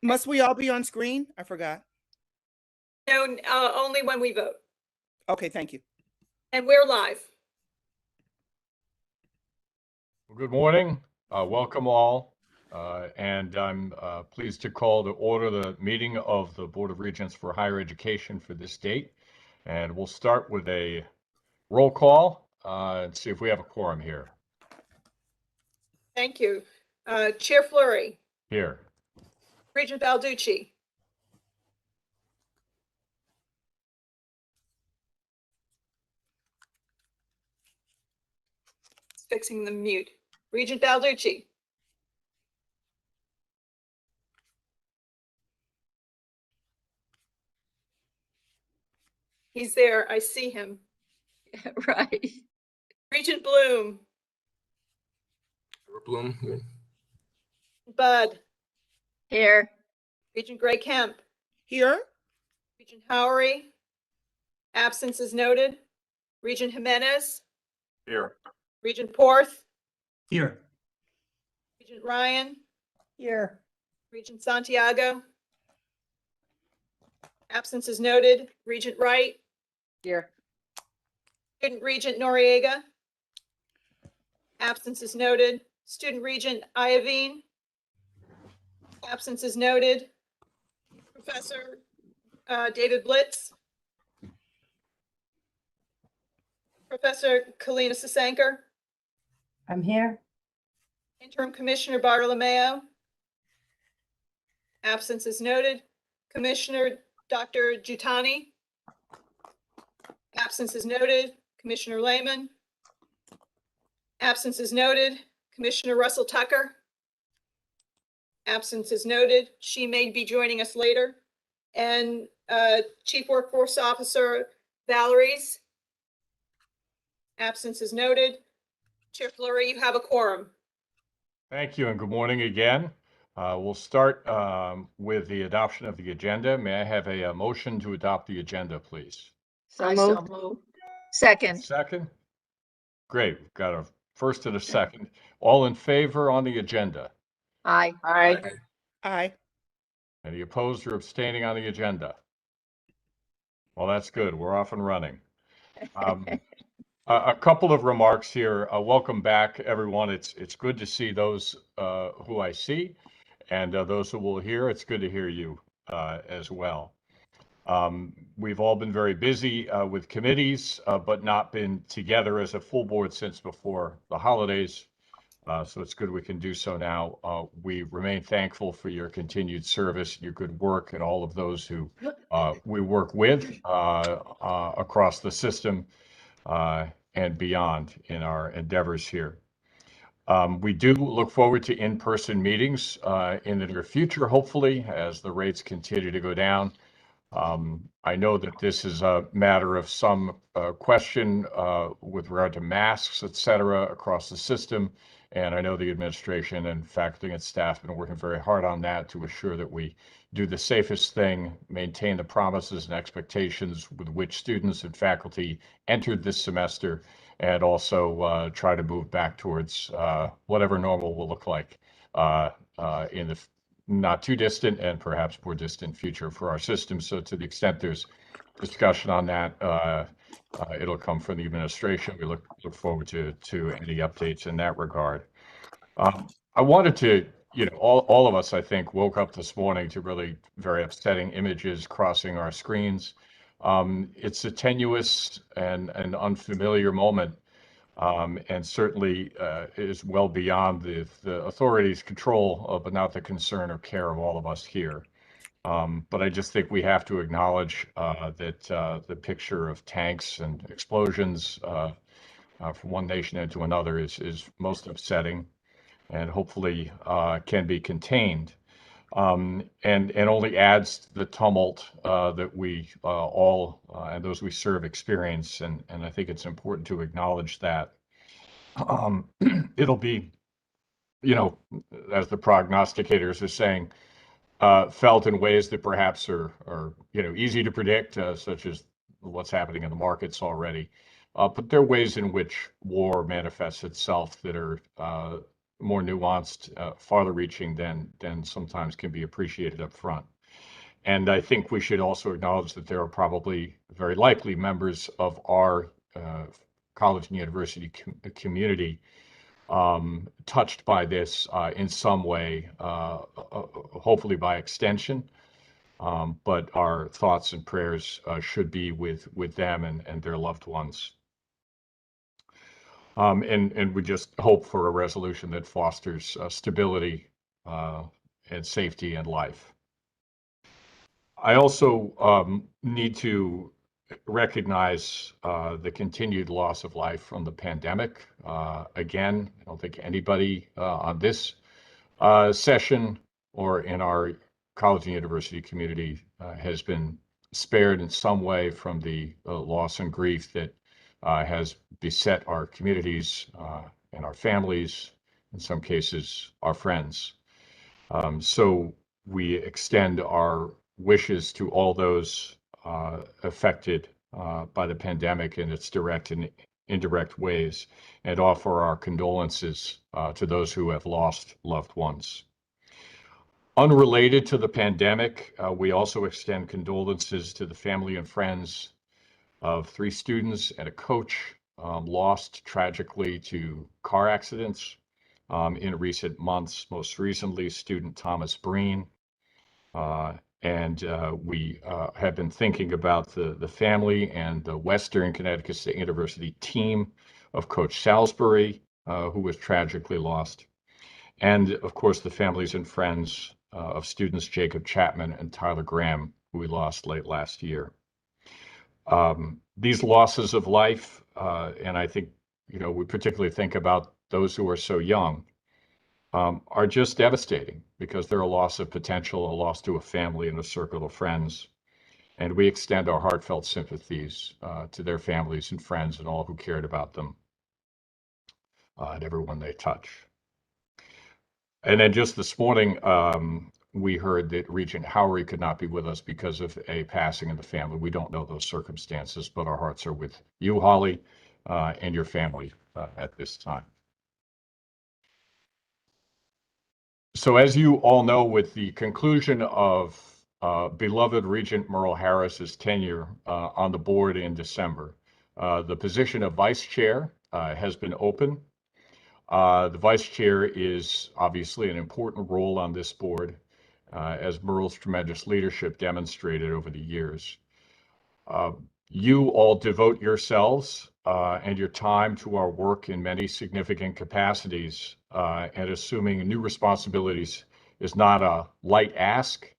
Must we all be on screen? I forgot. No, only when we vote. Okay, thank you. And we're live. Well, good morning. Welcome all. And I'm pleased to call to order the meeting of the Board of Regents for Higher Education for this date. And we'll start with a roll call and see if we have a quorum here. Thank you. Chair Fleury, Here. Regent Balducci, fixing the mute. Regent Balducci, he's there. I see him. Right. Regent Bloom, Bloom. Bud, Here. Regent Gray Kemp, Here? Regent Howery, absence is noted. Regent Jimenez, Here. Regent Porth, Here. Regent Ryan, Here. Regent Santiago, absence is noted. Regent Wright, Here. Student Regent Noriega, absence is noted. Student Regent Iovine, absence is noted. Professor David Blitz, Professor Kalina Sasanker, I'm here. Interim Commissioner Bartolomeo, absence is noted. Commissioner Dr. Jutani, absence is noted. Commissioner Lehman, absence is noted. Commissioner Russell Tucker, absence is noted. She may be joining us later. And Chief Workforce Officer Valerie's, absence is noted. Chair Fleury, you have a quorum. Thank you and good morning again. We'll start with the adoption of the agenda. May I have a motion to adopt the agenda, please? So moved. Second. Second? Great. We've got a first and a second. All in favor on the agenda? Aye. Aye. Any opposed or abstaining on the agenda? Well, that's good. We're off and running. A couple of remarks here. Welcome back, everyone. It's good to see those who I see, and those who will hear. It's good to hear you as well. We've all been very busy with committees, but not been together as a full board since before the holidays. So it's good we can do so now. We remain thankful for your continued service, your good work, and all of those who we work with across the system and beyond in our endeavors here. We do look forward to in-person meetings in the near future, hopefully, as the rates continue to go down. I know that this is a matter of some question with regard to masks, et cetera, across the system. And I know the administration and faculty and staff have been working very hard on that to assure that we do the safest thing, maintain the promises and expectations with which students and faculty entered this semester, and also try to move back towards whatever normal will look like in the not too distant and perhaps more distant future for our system. So to the extent there's discussion on that, it'll come from the administration. We look forward to any updates in that regard. I wanted to, all of us, I think, woke up this morning to really very upsetting images crossing our screens. It's a tenuous and an unfamiliar moment. And certainly is well beyond the authorities' control, but not the concern or care of all of us here. But I just think we have to acknowledge that the picture of tanks and explosions from one nation into another is most upsetting, and hopefully can be contained. And only adds to the tumult that we all and those we serve experience. And I think it's important to acknowledge that. It'll be, as the prognosticators are saying, felt in ways that perhaps are easy to predict, such as what's happening in the markets already. But there are ways in which war manifests itself that are more nuanced, farther reaching than sometimes can be appreciated up front. And I think we should also acknowledge that there are probably very likely members of our college and university community touched by this in some way, hopefully by extension. But our thoughts and prayers should be with them and their loved ones. And we just hope for a resolution that fosters stability and safety and life. I also need to recognize the continued loss of life from the pandemic. Again, I don't think anybody on this session or in our college and university community has been spared in some way from the loss and grief that has beset our communities and our families, in some cases, our friends. So we extend our wishes to all those affected by the pandemic in its direct and indirect ways, and offer our condolences to those who have lost loved ones. Unrelated to the pandemic, we also extend condolences to the family and friends of 3 students and a coach lost tragically to car accidents in recent months, most recently student Thomas Breen. And we have been thinking about the family and the Western Connecticut State University team of Coach Salisbury, who was tragically lost. And of course, the families and friends of students Jacob Chapman and Tyler Graham, who we lost late last year. These losses of life, and I think, we particularly think about those who are so young, are just devastating because they're a loss of potential, a loss to a family and a circle of friends. And we extend our heartfelt sympathies to their families and friends and all who cared about them and everyone they touch. And then just this morning, we heard that Regent Howery could not be with us because of a passing in the family. We don't know those circumstances, but our hearts are with you, Holly, and your family at this time. So as you all know, with the conclusion of beloved Regent Merle Harris's tenure on the board in December, the position of vice chair has been open. The vice chair is obviously an important role on this board, as Merle's tremendous leadership demonstrated over the years. You all devote yourselves and your time to our work in many significant capacities, and assuming new responsibilities is not a light ask.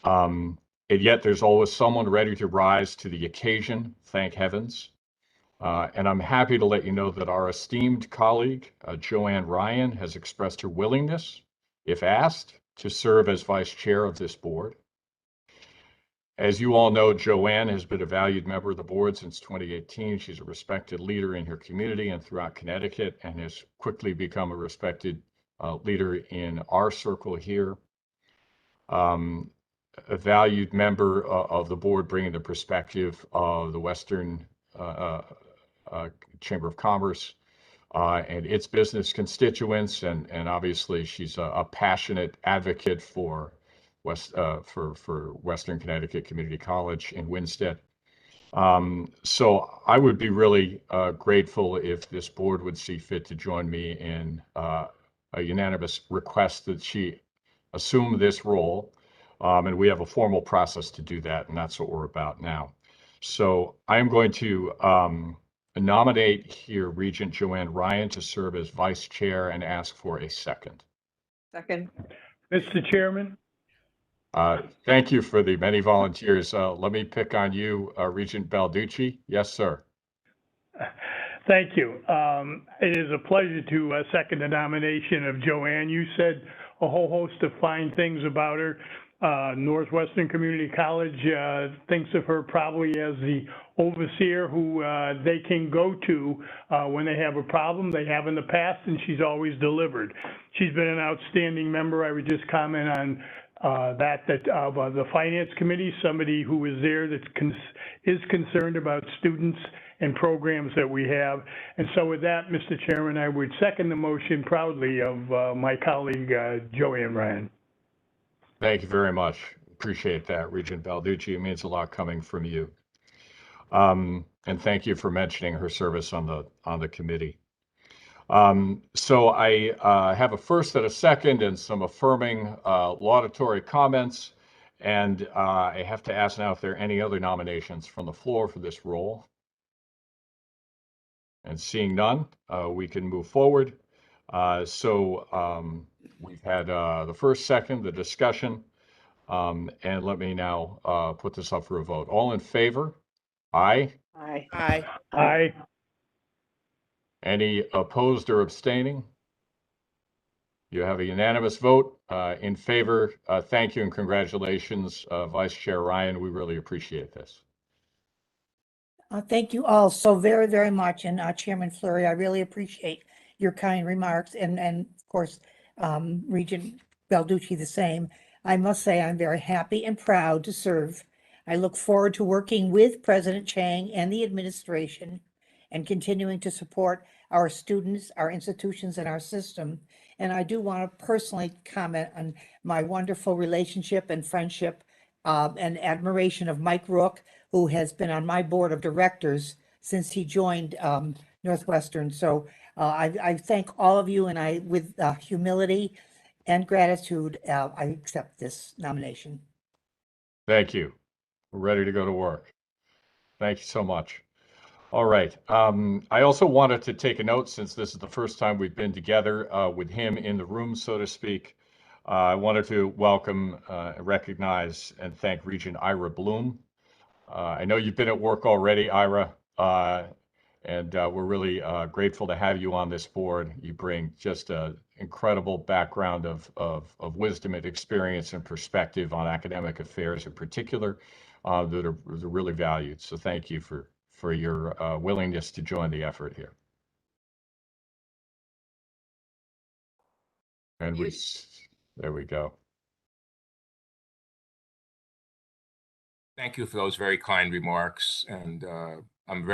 And yet there's always someone ready to rise to the occasion, thank heavens. And I'm happy to let you know that our esteemed colleague, Joanne Ryan, has expressed her willingness, if asked, to serve as vice chair of this board. As you all know, Joanne has been a valued member of the board since 2018. She's a respected leader in her community and throughout Connecticut, and has quickly become a respected leader in our circle here. A valued member of the board, bringing the perspective of the Western Chamber of Commerce and its business constituents, and obviously she's a passionate advocate for Western Connecticut Community College in Winston. So I would be really grateful if this board would see fit to join me in a unanimous request that she assume this role. And we have a formal process to do that, and that's what we're about now. So I'm going to nominate here Regent Joanne Ryan to serve as vice chair and ask for a second. Second. Mr. Chairman, Thank you for the many volunteers. Let me pick on you, Regent Balducci. Yes, sir. thank you. It is a pleasure to second the nomination of Joanne. You said a whole host of fine things about her. Northwestern Community College thinks of her probably as the overseer who they can go to when they have a problem. They have in the past, and she's always delivered. She's been an outstanding member. I would just comment on of the Finance Committee, somebody who is there that is concerned about students and programs that we have. And so with that, Mr. Chairman, I would second the motion proudly of my colleague, Joanne Ryan. Thank you very much. Appreciate that, Regent Balducci. It means a lot coming from you. And thank you for mentioning her service on the committee. So I have a first and a second and some affirming laudatory comments. And I have to ask now if there are any other nominations from the floor for this role. And seeing none, we can move forward. We've had the first, second, the discussion. And let me now put this up for a vote. All in favor? Aye. Aye. Aye. Aye. Any opposed or abstaining? You have a unanimous vote in favor. Thank you and congratulations, Vice Chair Ryan. We really appreciate this. Thank you all so very, very much. And Chairman Fleury, I really appreciate your kind remarks and of course, Regent Balducci the same. I must say I'm very happy and proud to serve. I look forward to working with President Chang and the administration and continuing to support our students, our institutions, and our system. And I do want to personally comment on my wonderful relationship and friendship and admiration of Mike Rook, who has been on my board of directors since he joined Northwestern. So I thank all of you, and I, with humility and gratitude, I accept this nomination. Thank you. We're ready to go to work. Thank you so much. All right. I also wanted to take a note, since this is the first time we've been together with him in the room, so to speak. I wanted to welcome, recognize, and thank Regent Ira Bloom. I know you've been at work already, Ira, and we're really grateful to have you on this board. You bring just an incredible background of wisdom and experience and perspective on academic affairs in particular that are really valued. So thank you for your willingness to join the effort here. And there we go. Thank you for those very kind remarks, and I'm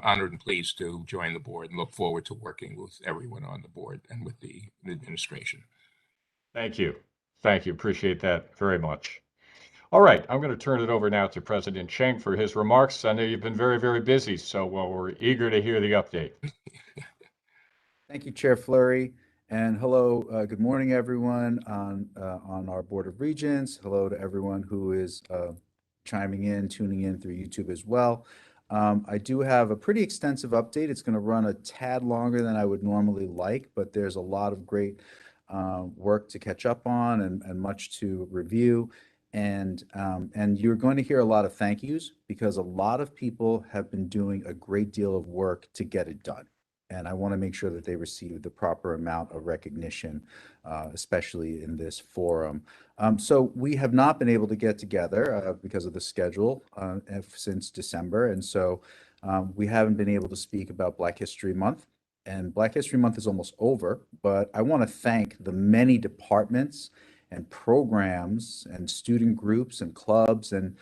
honored and pleased to join the board and look forward to working with everyone on the board and with the administration. Thank you. Thank you. Appreciate that very much. All right, I'm going to turn it over now to President Chang for his remarks. I know you've been very, very busy, so we're eager to hear the update. Thank you, Chair Fleury. And hello, good morning, everyone on our Board of Regents. Hello to everyone who is chiming in, tuning in through YouTube as well. I do have a pretty extensive update. It's going to run a tad longer than I would normally like, but there's a lot of great work to catch up on and much to review. And you're going to hear a lot of thank yous, because a lot of people have been doing a great deal of work to get it done. And I want to make sure that they receive the proper amount of recognition, especially in this forum. So we have not been able to get together because of the schedule since December. And so we haven't been able to speak about Black History Month. And Black History Month is almost over, but I want to thank the many departments and programs and student groups and clubs and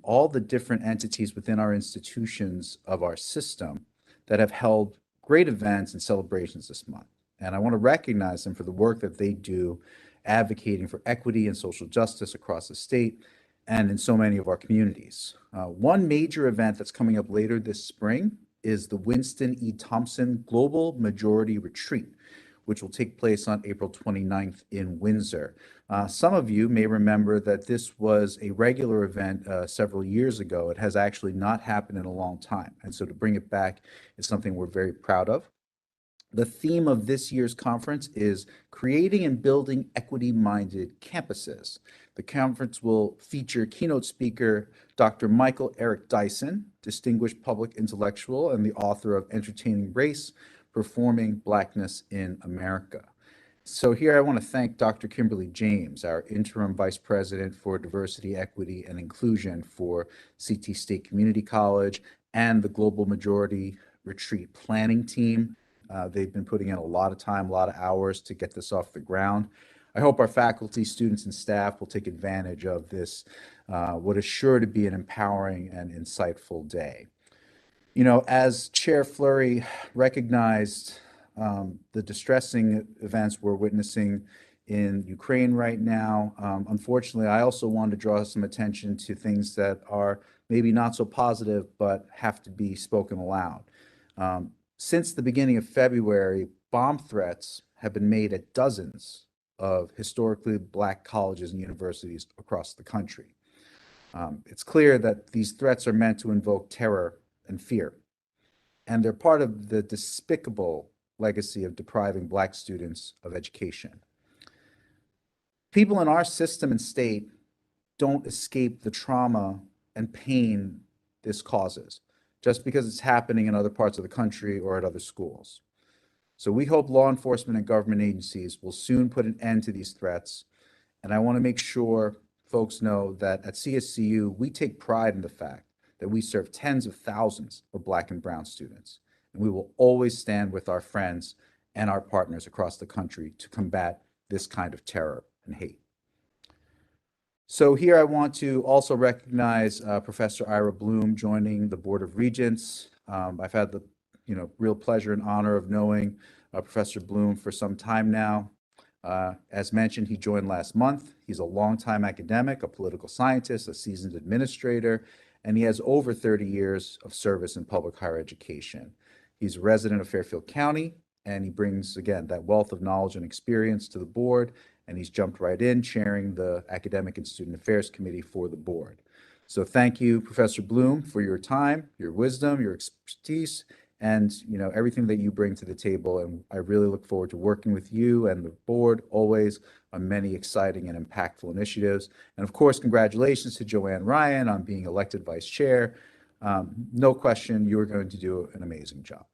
all the different entities within our institutions of our system that have held great events and celebrations this month. And I want to recognize them for the work that they do advocating for equity and social justice across the state and in so many of our communities. One major event that's coming up later this spring is the Winston E. Thompson Global Majority Retreat, which will take place on April 29th in Windsor. Some of you may remember that this was a regular event several years ago. It has actually not happened in a long time. And so to bring it back is something we're very proud of. The theme of this year's conference is creating and building equity-minded campuses. The conference will feature keynote speaker Dr. Michael Eric Dyson, distinguished public intellectual and the author of Entertaining Race, Performing Blackness in America. So here I want to thank Dr. Kimberly James, our interim vice president for diversity, equity, and inclusion for CT State Community College, and the Global Majority Retreat planning team. They've been putting in a lot of time, a lot of hours to get this off the ground. I hope our faculty, students, and staff will take advantage of this, what is sure to be an empowering and insightful day. You know, as Chair Fleury recognized the distressing events we're witnessing in Ukraine right now, unfortunately, I also want to draw some attention to things that are maybe not so positive, but have to be spoken aloud. Since the beginning of February, bomb threats have been made at dozens of historically Black colleges and universities across the country. It's clear that these threats are meant to invoke terror and fear, and they're part of the despicable legacy of depriving Black students of education. People in our system and state don't escape the trauma and pain this causes just because it's happening in other parts of the country or at other schools. So we hope law enforcement and government agencies will soon put an end to these threats. And I want to make sure folks know that at CSCU, we take pride in the fact that we serve tens of thousands of Black and brown students. And we will always stand with our friends and our partners across the country to combat this kind of terror and hate. So here I want to also recognize Professor Ira Bloom joining the Board of Regents. I've had the real pleasure and honor of knowing Professor Bloom for some time now. As mentioned, he joined last month. He's a longtime academic, a political scientist, a seasoned administrator, and he has over 30 years of service in public higher education. He's a resident of Fairfield County, and he brings, again, that wealth of knowledge and experience to the board, and he's jumped right in, chairing the Academic and Student Affairs Committee for the board. So thank you, Professor Bloom, for your time, your wisdom, your expertise, and everything that you bring to the table. And I really look forward to working with you and the board always on many exciting and impactful initiatives. And of course, congratulations to Joanne Ryan on being elected vice chair. No question, you are going to do an amazing job.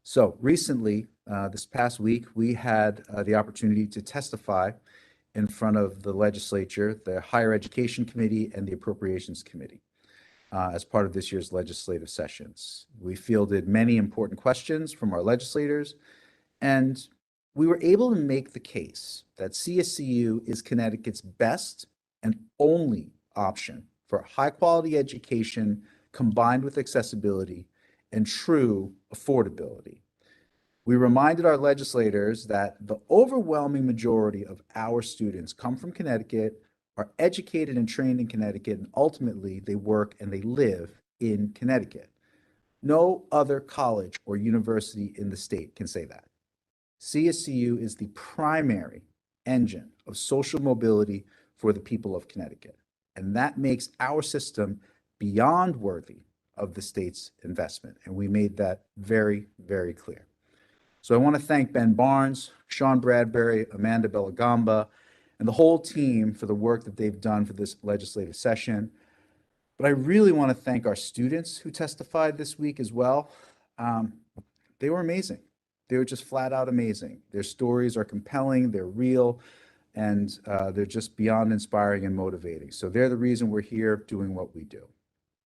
So recently, this past week, we had the opportunity to testify in front of the legislature, the Higher Education Committee, and the Appropriations Committee as part of this year's legislative sessions. We fielded many important questions from our legislators, and we were able to make the case that CSCU is Connecticut's best and only option for high-quality education combined with accessibility and true affordability. We reminded our legislators that the overwhelming majority of our students come from Connecticut, are educated and trained in Connecticut, and ultimately they work and they live in Connecticut. No other college or university in the state can say that. CSCU is the primary engine of social mobility for the people of Connecticut, and that makes our system beyond worthy of the state's investment, and we made that very, very clear. So I want to thank Ben Barnes, Sean Bradbury, Amanda Bellagamba, and the whole team for the work that they've done for this legislative session. But I really want to thank our students who testified this week as well. They were amazing. They were just flat out amazing. Their stories are compelling, they're real, and they're just beyond inspiring and motivating. So they're the reason we're here doing what we do.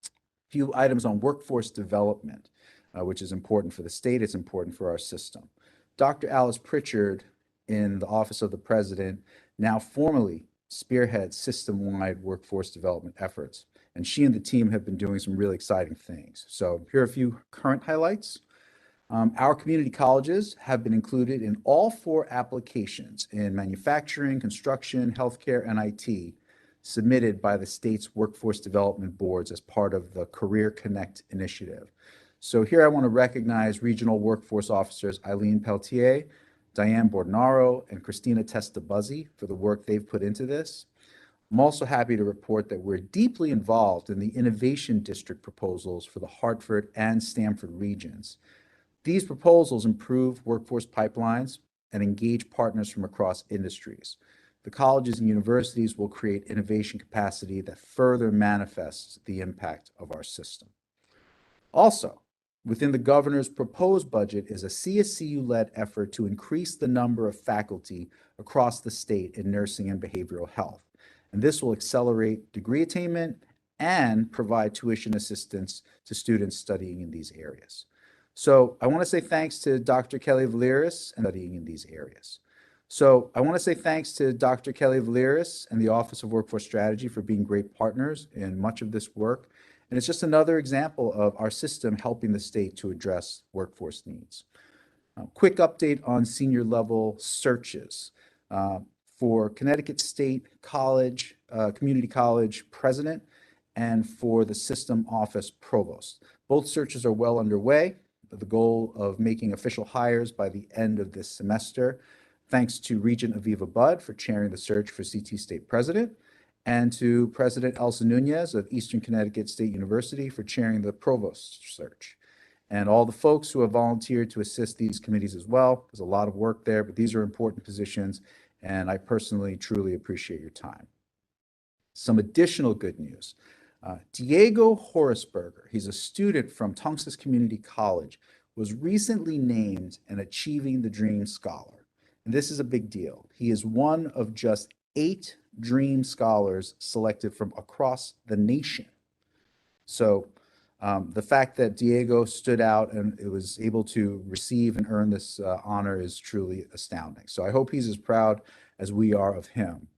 A few items on workforce development, which is important for the state, it's important for our system. Dr. Alice Pritchard in the Office of the President now formally spearheads system-wide workforce development efforts. And she and the team have been doing some really exciting things. So here are a few current highlights. Our community colleges have been included in all 4 applications in manufacturing, construction, healthcare, and IT submitted by the state's workforce development boards as part of the Career Connect initiative. So here I want to recognize regional workforce officers Eileen Peltier, Diane Bordenaro, and Christina Testabuzzi for the work they've put into this. I'm also happy to report that we're deeply involved in the Innovation District proposals for the Hartford and Stamford regions. These proposals improve workforce pipelines and engage partners from across industries. The colleges and universities will create innovation capacity that further manifests the impact of our system. Also, within the governor's proposed budget is a CSCU-led effort to increase the number of faculty across the state in nursing and behavioral health. And this will accelerate degree attainment and provide tuition assistance to students studying in these areas. So I want to say thanks to Dr. Kelly Valeris and studying in these areas. So I want to say thanks to Dr. Kelly Valeris and the Office of Workforce Strategy for being great partners in much of this work. And it's just another example of our system helping the state to address workforce needs. Quick update on senior level searches. For Connecticut State College, Community College President, and for the System Office Provost. Both searches are well underway, with the goal of making official hires by the end of this semester. Thanks to Regent Aviva Budd for chairing the search for CT State President, and to President Elsa Nunez of Eastern Connecticut State University for chairing the Provost search. And all the folks who have volunteered to assist these committees as well. There's a lot of work there, but these are important positions, and I personally truly appreciate your time. Some additional good news. Diego Horasberger, he's a student from Tungus Community College, was recently named an Achieving the Dream Scholar. And this is a big deal. He is one of just 8 Dream Scholars selected from across the nation. So the fact that Diego stood out and was able to receive and earn this honor is truly astounding. So I hope he's as proud as we are of him.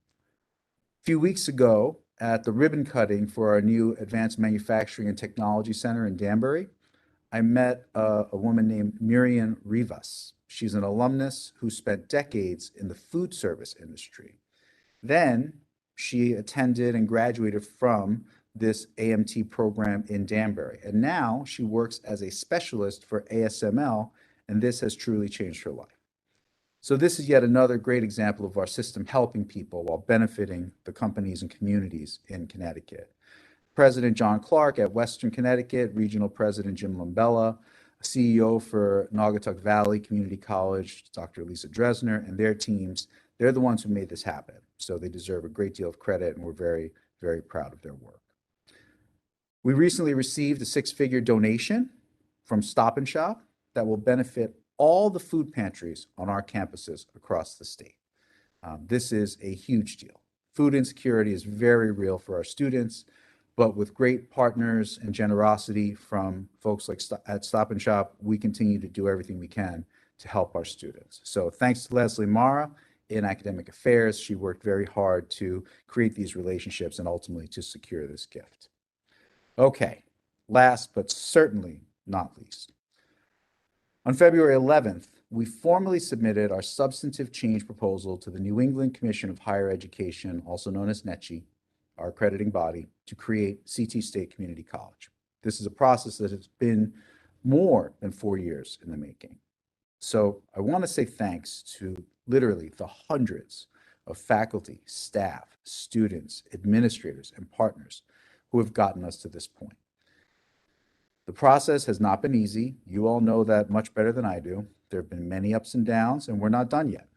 A few weeks ago, at the ribbon cutting for our new Advanced Manufacturing and Technology Center in Danbury, I met a woman named Miriam Rivas. She's an alumnus who spent decades in the food service industry. Then she attended and graduated from this AMT program in Danbury. And now she works as a specialist for ASML, and this has truly changed her life. So this is yet another great example of our system helping people while benefiting the companies and communities in Connecticut. President John Clark at Western Connecticut, Regional President Jim Lumbella, CEO for Naugatuck Valley Community College, Dr. Lisa Dresner, and their teams, they're the ones who made this happen. So they deserve a great deal of credit, and we're very, very proud of their work. We recently received a 6-figure donation from Stop and Shop that will benefit all the food pantries on our campuses across the state. This is a huge deal. Food insecurity is very real for our students, but with great partners and generosity from folks like at Stop and Shop, we continue to do everything we can to help our students. So thanks to Leslie Mara in Academic Affairs. She worked very hard to create these relationships and ultimately to secure this gift. Okay, last but certainly not least. On February 11th, we formally submitted our substantive change proposal to the New England Commission of Higher Education, also known as NECHI, our accrediting body, to create CT State Community College. This is a process that has been more than 4 years in the making. So I want to say thanks to literally the hundreds of faculty, staff, students, administrators, and partners who have gotten us to this point. The process has not been easy. You all know that much better than I do. There have been many ups and downs, and we're not done yet.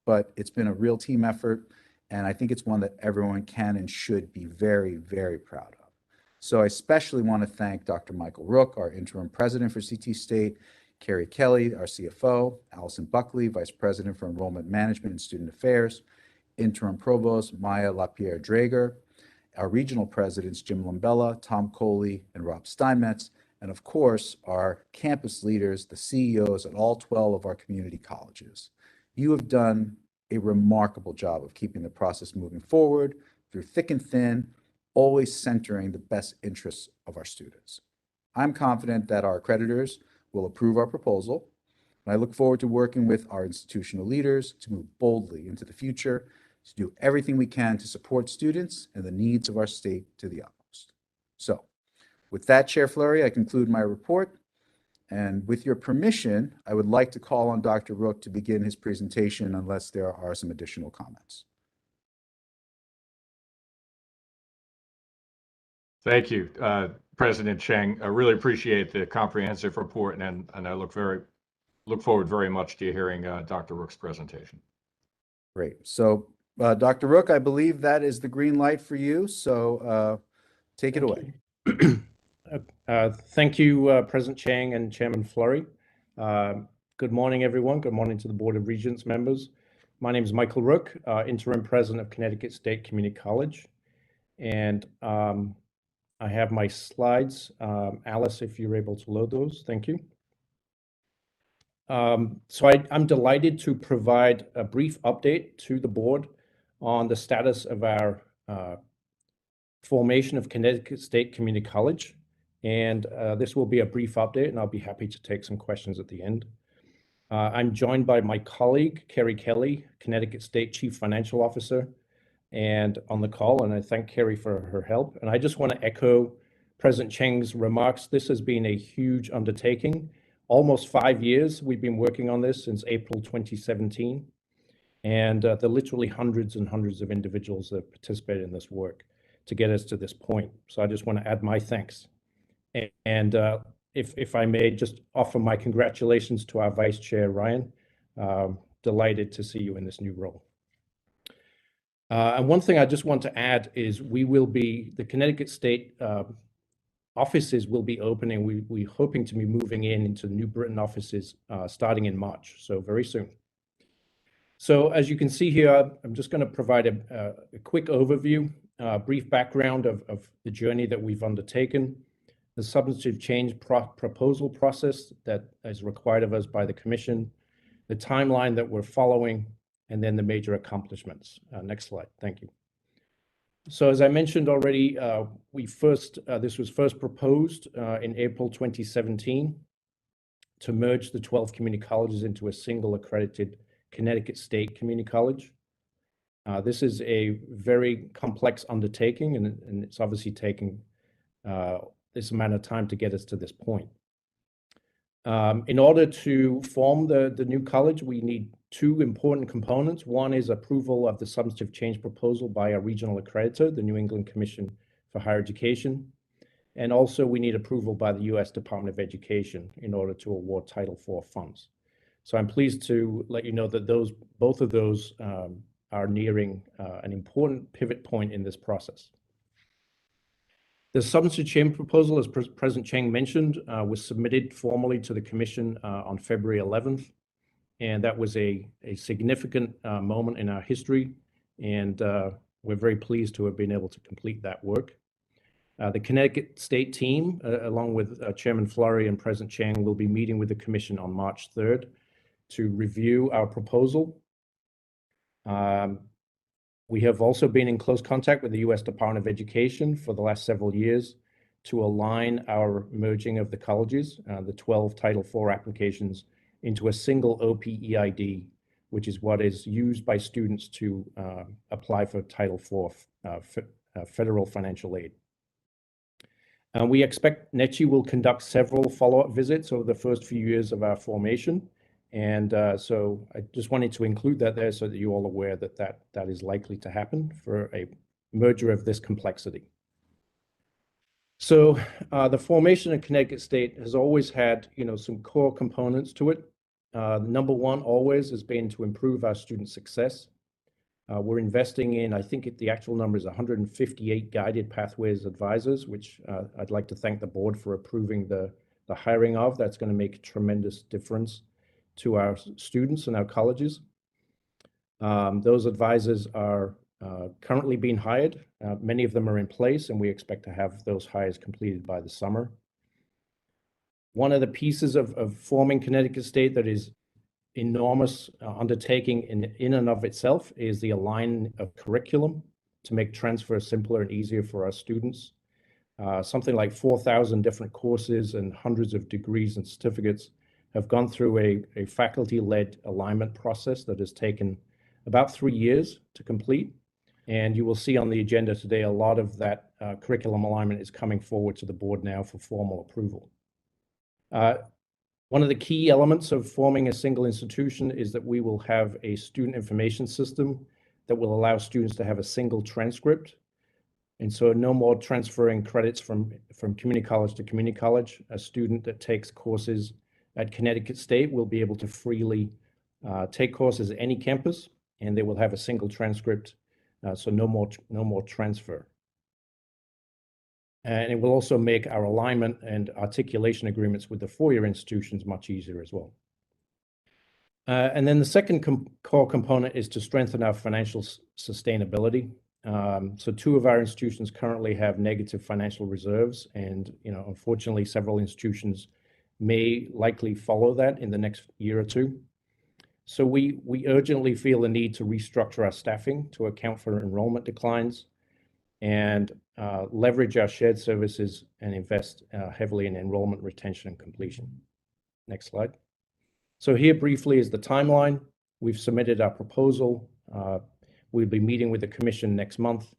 But it's been a real team effort, and I think it's one that everyone can and should be very, very proud of. So I especially want to thank Dr. Michael Rook, our interim president for CT State, Carrie Kelly, our CFO, Allison Buckley, vice president for enrollment management and student affairs, interim provost Maya LaPierre Drager, our regional presidents Jim Lumbella, Tom Coley, and Rob Steinmetz, and of course, our campus leaders, the CEOs at all 12 of our community colleges. You have done a remarkable job of keeping the process moving forward through thick and thin, always centering the best interests of our students. I'm confident that our accreditors will approve our proposal, and I look forward to working with our institutional leaders to move boldly into the future, to do everything we can to support students and the needs of our state to the utmost. So, with that, Chair Fleury, I conclude my report. And with your permission, I would like to call on Dr. Rook to begin his presentation unless there are some additional comments. Thank you, President Cheng. I really appreciate the comprehensive report, and I look forward very much to hearing Dr. Rook's presentation. Great. So, Dr. Rook, I believe that is the green light for you. So take it away. Thank you, President Cheng and Chairman Fleury. Good morning, everyone. Good morning to the Board of Regents members. My name is Michael Rook, interim president of Connecticut State Community College. And I have my slides. Alice, if you're able to load those, thank you. I'm delighted to provide a brief update to the board on the status of our formation of Connecticut State Community College. And this will be a brief update, and I'll be happy to take some questions at the end. I'm joined by my colleague, Carrie Kelly, Connecticut State Chief Financial Officer, and on the call, and I thank Carrie for her help. And I just want to echo President Cheng's remarks. This has been a huge undertaking. Almost 5 years we've been working on this, since April 2017. And there are literally hundreds and hundreds of individuals that participated in this work to get us to this point. So I just want to add my thanks. And if I may just offer my congratulations to our Vice Chair, Ryan. Delighted to see you in this new role. And one thing I just want to add is the Connecticut State offices will be opening. We're hoping to be moving into New Britain offices starting in March, so very soon. So as you can see here, I'm just going to provide a quick overview, brief background of the journey that we've undertaken, the substantive change proposal process that is required of us by the Commission, the timeline that we're following, and then the major accomplishments. Next slide. Thank you. So as I mentioned already, this was first proposed in April 2017 to merge the 12 community colleges into a single accredited Connecticut State Community College. This is a very complex undertaking, and it's obviously taking this amount of time to get us to this point. In order to form the new college, we need two important components. One is approval of the substantive change proposal by a regional accreditor, the New England Commission for Higher Education. And also we need approval by the U.S. Department of Education in order to award Title IV funds. So I'm pleased to let you know that both of those are nearing an important pivot point in this process. The substantive change proposal, as President Cheng mentioned, was submitted formally to the Commission on February 11th. And that was a significant moment in our history. And we're very pleased to have been able to complete that work. The Connecticut State team, along with Chairman Fleury and President Cheng, will be meeting with the Commission on March 3rd to review our proposal. We have also been in close contact with the U.S. Department of Education for the last several years to align our merging of the colleges, the 12 Title IV applications, into a single OPEID, which is what is used by students to apply for Title IV federal financial aid. We expect NECHI will conduct several follow-up visits over the first few years of our formation. And so I just wanted to include that there so that you're all aware that that is likely to happen for a merger of this complexity. So the formation of Connecticut State has always had, some core components to it. Number one always has been to improve our student success. We're investing in, I think the actual number is 158 guided pathways advisors, which I'd like to thank the board for approving the hiring of. That's going to make a tremendous difference to our students and our colleges. Those advisors are currently being hired. Many of them are in place, and we expect to have those hires completed by the summer. One of the pieces of forming Connecticut State that is enormous undertaking in and of itself is the align of curriculum to make transfer simpler and easier for our students. Something like 4,000 different courses and hundreds of degrees and certificates have gone through a faculty-led alignment process that has taken about 3 years to complete. And you will see on the agenda today, a lot of that curriculum alignment is coming forward to the board now for formal approval. One of the key elements of forming a single institution is that we will have a student information system that will allow students to have a single transcript. And so no more transferring credits from community college to community college. A student that takes courses at Connecticut State will be able to freely take courses at any campus, and they will have a single transcript, so no more transfer. And it will also make our alignment and articulation agreements with the four-year institutions much easier as well. And then the second core component is to strengthen our financial sustainability. So 2 of our institutions currently have negative financial reserves, and unfortunately, several institutions may likely follow that in the next year or two. So we urgently feel the need to restructure our staffing to account for enrollment declines and leverage our shared services and invest heavily in enrollment retention and completion. Next slide. So here briefly is the timeline. We've submitted our proposal. We'll be meeting with the commission next month.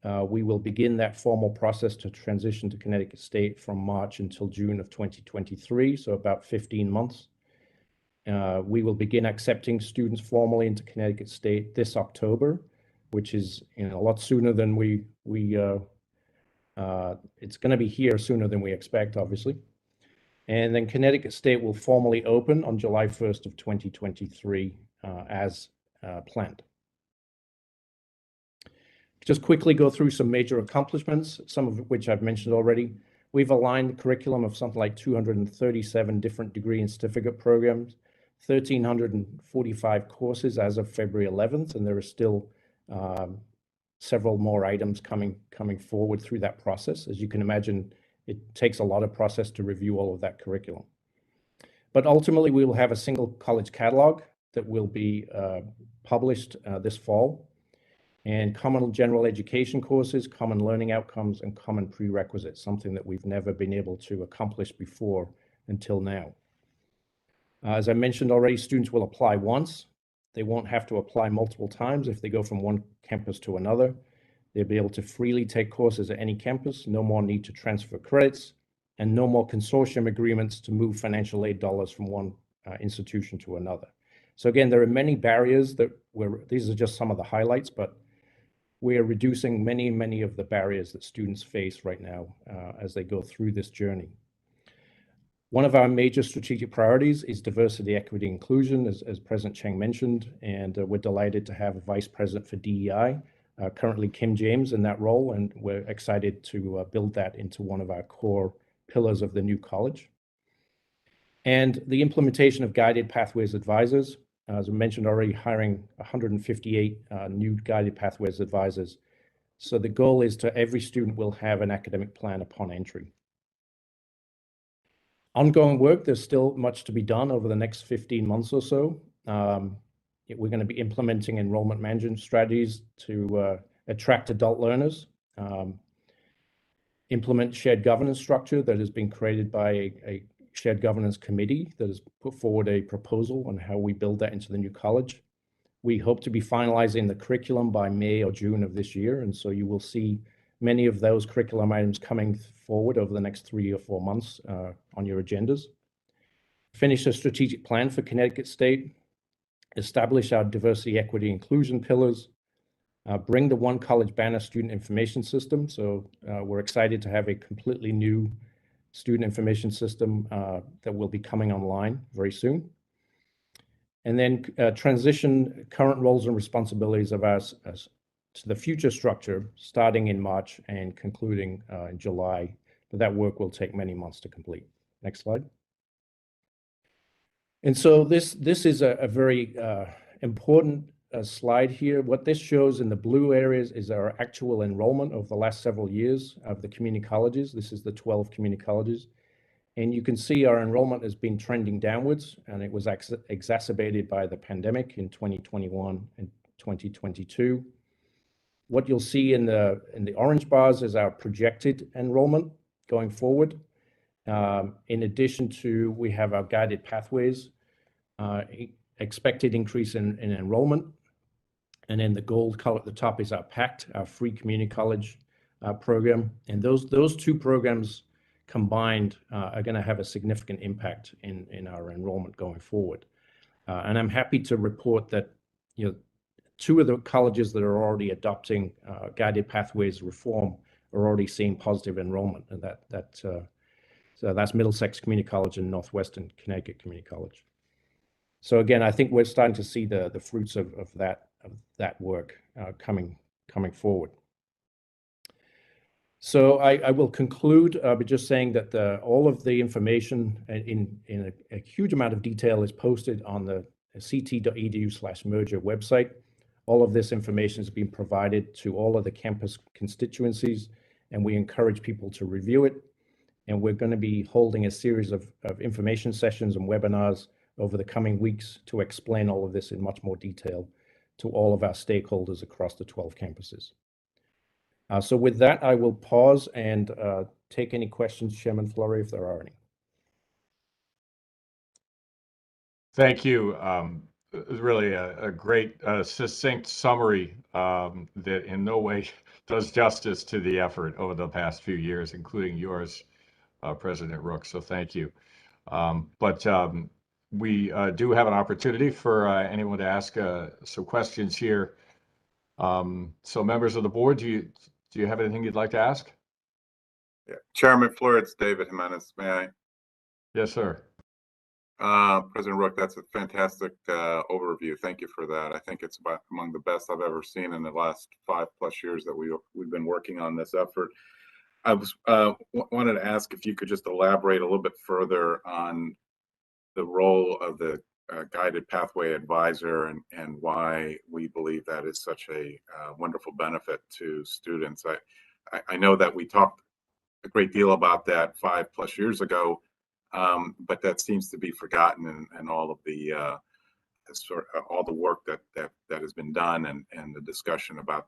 We will begin that formal process to transition to Connecticut State from March until June of 2023, so about 15 months. We will begin accepting students formally into Connecticut State this October, which is a lot sooner than it's going to be here sooner than we expect, obviously. And then Connecticut State will formally open on July 1st of 2023 as planned. Just quickly go through some major accomplishments, some of which I've mentioned already. We've aligned the curriculum of something like 237 different degree and certificate programs, 1,345 courses as of February 11th, and there are still several more items coming forward through that process. As you can imagine, it takes a lot of process to review all of that curriculum. But ultimately, we will have a single college catalog that will be published this fall, and common general education courses, common learning outcomes, and common prerequisites, something that we've never been able to accomplish before until now. As I mentioned already, students will apply once. They won't have to apply multiple times if they go from one campus to another. They'll be able to freely take courses at any campus, no more need to transfer credits, and no more consortium agreements to move financial aid dollars from one institution to another. So again, there are many barriers these are just some of the highlights, but we are reducing many of the barriers that students face right now as they go through this journey. One of our major strategic priorities is diversity, equity, inclusion, as President Cheng mentioned, and we're delighted to have a Vice President for DEI, currently Kim James in that role, and we're excited to build that into one of our core pillars of the new college. And the implementation of guided pathways advisors, as I mentioned already, hiring 158 new guided pathways advisors. So the goal is every student will have an academic plan upon entry. Ongoing work, there's still much to be done over the next 15 months or so. We're going to be implementing enrollment management strategies to attract adult learners, implement shared governance structure that has been created by a shared governance committee that has put forward a proposal on how we build that into the new college. We hope to be finalizing the curriculum by May or June of this year, and so you will see many of those curriculum items coming forward over the next 3 or 4 months on your agendas. Finish a strategic plan for Connecticut State, establish our diversity, equity, inclusion pillars, bring the One College Banner student information system. So we're excited to have a completely new student information system that will be coming online very soon. And then transition current roles and responsibilities of ours to the future structure starting in March and concluding in July. But that work will take many months to complete. Next slide. And so this is a very important slide here. What this shows in the blue areas is our actual enrollment over the last several years of the community colleges. This is the 12 community colleges. And you can see our enrollment has been trending downwards, and it was exacerbated by the pandemic in 2021 and 2022. What you'll see in the orange bars is our projected enrollment going forward. In addition to, we have our guided pathways, expected increase in enrollment. And then the gold color at the top is our PACT, our free community college program. And those two programs combined are going to have a significant impact in our enrollment going forward. And I'm happy to report that, two of the colleges that are already adopting guided pathways reform are already seeing positive enrollment, and so that's Middlesex Community College and Northwestern Connecticut Community College. So again, I think we're starting to see the fruits of that work coming forward. So I will conclude by just saying that all of the information in a huge amount of detail is posted on the ct.edu/merger website. All of this information has been provided to all of the campus constituencies, and we encourage people to review it. And we're going to be holding a series of information sessions and webinars over the coming weeks to explain all of this in much more detail to all of our stakeholders across the 12 campuses. So with that, I will pause and take any questions, Chairman Fleury, if there are any. Thank you. It was really a great, succinct summary that in no way does justice to the effort over the past few years, including yours, President Rook. So thank you. We do have an opportunity for anyone to ask some questions here. So members of the board, do you have anything you'd like to ask? Yeah. Chairman Fleury, it's David Jimenez. May I? Yes, sir. President Rook, that's a fantastic overview. Thank you for that. I think it's among the best I've ever seen in the last 5+ years that we've been working on this effort. I was wanted to ask if you could just elaborate a little bit further on the role of the guided pathway advisor and why we believe that is such a wonderful benefit to students. I know that we talked a great deal about that 5+ years ago, but that seems to be forgotten and all of the all the work that has been done and the discussion about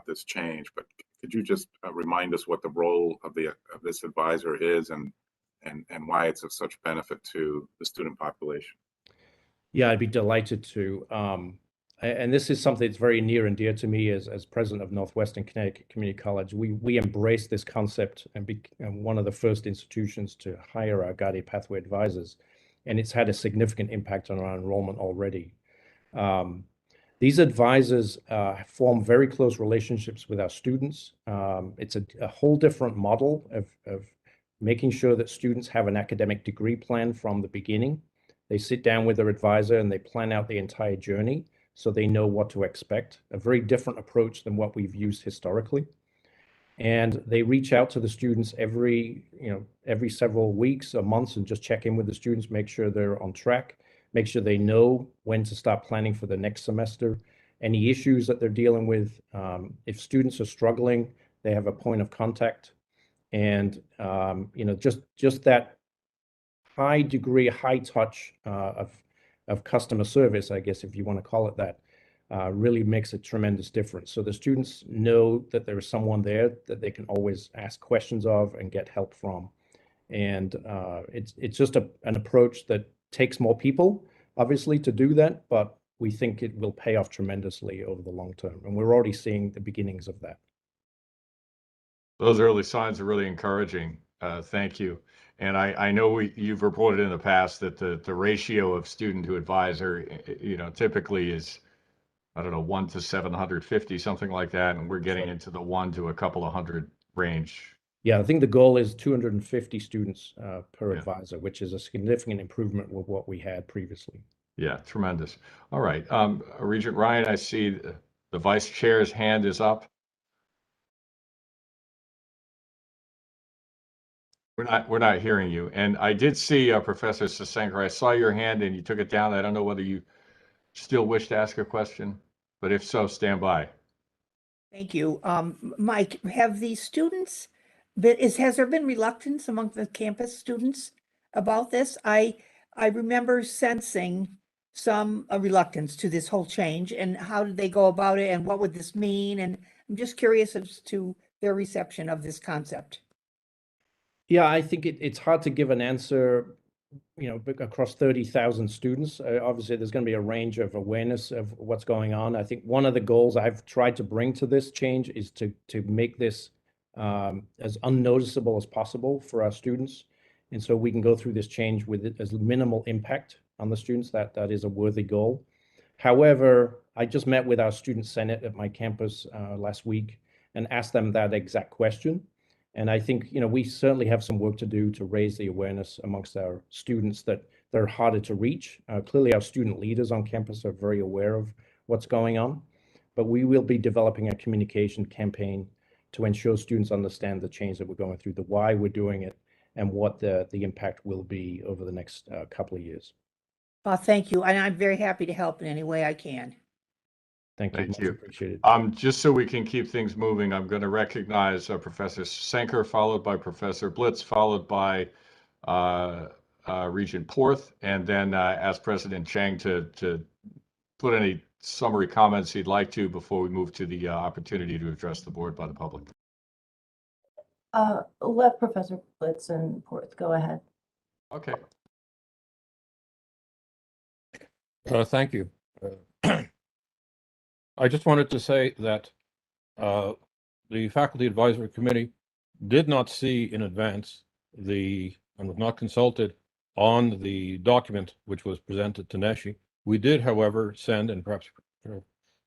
this change. But could you just remind us what the role of this advisor is and why it's of such benefit to the student population? Yeah, I'd be delighted to. And this is something that's very near and dear to me as president of Northwestern Connecticut Community College. We embrace this concept and be one of the first institutions to hire our guided pathway advisors. And it's had a significant impact on our enrollment already. These advisors form very close relationships with our students. It's a whole different model of making sure that students have an academic degree plan from the beginning. They sit down with their advisor and they plan out the entire journey so they know what to expect, a very different approach than what we've used historically. And they reach out to the students every several weeks or months and just check in with the students, make sure they're on track, make sure they know when to start planning for the next semester, any issues that they're dealing with. If students are struggling, they have a point of contact. And just that high degree, high touch of customer service, I guess, if you want to call it that, really makes a tremendous difference. So the students know that there is someone there that they can always ask questions of and get help from. And it's just an approach that takes more people, obviously, to do that, but we think it will pay off tremendously over the long term. And we're already seeing the beginnings of that. Those early signs are really encouraging. Thank you. And I know you've reported in the past that the ratio of student to advisor, typically is, I don't know, 1 to 750, something like that. And we're getting into the 1 to a couple of hundred range. Yeah, I think the goal is 250 students per advisor, which is a significant improvement with what we had previously. Yeah, tremendous. All right. Regent Ryan, I see the vice chair's hand is up. We're not hearing you. And I did see Professor Sasengar. I saw your hand and you took it down. I don't know whether you still wish to ask a question, but if so, stand by. Thank you. Mike, have the students has there been reluctance among the campus students about this? I remember sensing some reluctance to this whole change, and how did they go about it and what would this mean? And I'm just curious as to their reception of this concept. Yeah, I think it's hard to give an answer, across 30,000 students. Obviously, there's going to be a range of awareness of what's going on. I think one of the goals I've tried to bring to this change is to make this as unnoticeable as possible for our students. And so we can go through this change with it as minimal impact on the students. That is a worthy goal. However, I just met with our student senate at my campus last week and asked them that exact question. And I think, we certainly have some work to do to raise the awareness amongst our students that they're harder to reach. Clearly, our student leaders on campus are very aware of what's going on, but we will be developing a communication campaign to ensure students understand the change that we're going through, the why we're doing it, and what the impact will be over the next couple of years. Thank you. And I'm very happy to help in any way I can. Thank you. Thank Much you. appreciated. Just so we can keep things moving, I'm going to recognize Professor Senker, followed by Professor Blitz, followed by Regent Porth, and then ask President Chang to put any summary comments he'd like to before we move to the opportunity to address the board by the public. Let Professor Blitz and Porth go ahead. Okay. Thank you. I just wanted to say that the Faculty Advisory Committee did not see in advance and was not consulted on the document which was presented to NESHE. We did, however, send, and perhaps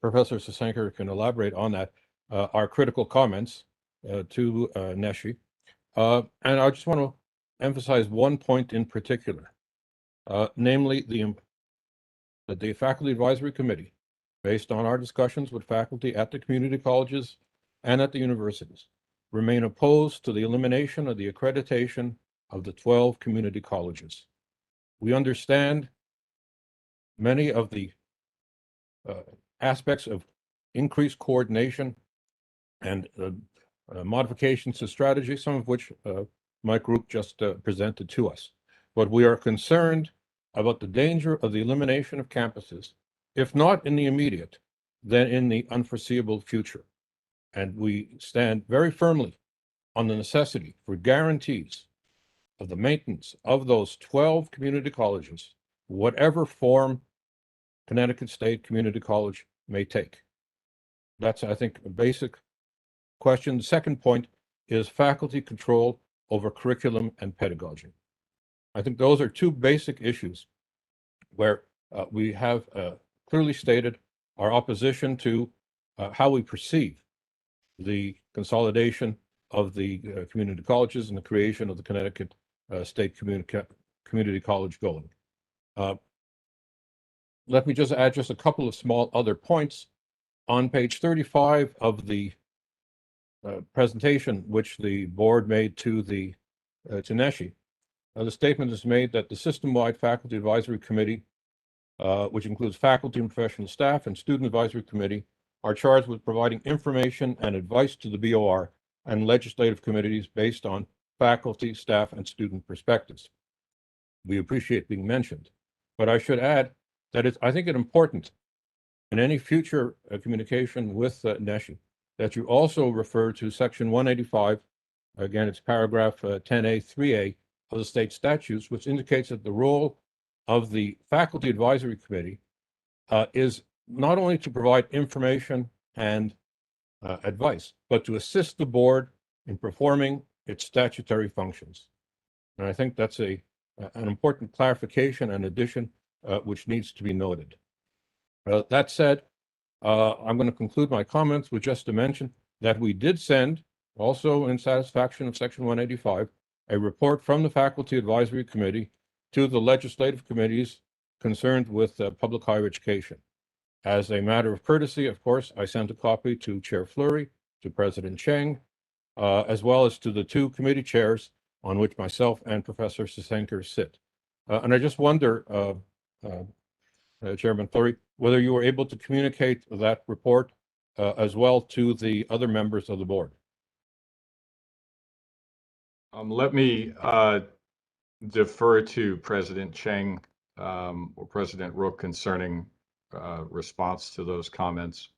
Professor Sasenker can elaborate on that, our critical comments to NESHE. And I just want to emphasize one point in particular, namely that the Faculty Advisory Committee, based on our discussions with faculty at the community colleges and at the universities, remain opposed to the elimination of the accreditation of the 12 community colleges. We understand many of the aspects of increased coordination and modifications to strategy, some of which my group just presented to us. But we are concerned about the danger of the elimination of campuses, if not in the immediate, then in the unforeseeable future. And we stand very firmly on the necessity for guarantees of the maintenance of those 12 community colleges, whatever form Connecticut State Community College may take. That's, I think, a basic question. The second point is faculty control over curriculum and pedagogy. I think those are two basic issues where we have clearly stated our opposition to how we perceive the consolidation of the community colleges and the creation of the Connecticut State Community College going. Let me just add just a couple of small other points. On page 35 of the presentation which the board made to NESHE, the statement is made that the system-wide faculty advisory committee, which includes faculty and professional staff and student advisory committee, are charged with providing information and advice to the BOR and legislative committees based on faculty, staff, and student perspectives. We appreciate being mentioned, but I should add that I think it's important in any future communication with NESHE that you also refer to section 185, again, it's paragraph 10A, 3A of the state statutes, which indicates that the role of the faculty advisory committee is not only to provide information and advice, but to assist the board in performing its statutory functions. And I think that's an important clarification and addition which needs to be noted. That said, I'm going to conclude my comments with just to mention that we did send, also in satisfaction of section 185, a report from the Faculty Advisory Committee to the legislative committees concerned with public higher education. As a matter of courtesy, of course, I sent a copy to Chair Fleury, to President Chang, as well as to the two committee chairs on which myself and Professor Sasenker sit. And I just wonder, Chairman Fleury, whether you were able to communicate that report as well to the other members of the board. Let me defer to President Chang or President Rook concerning response to those comments.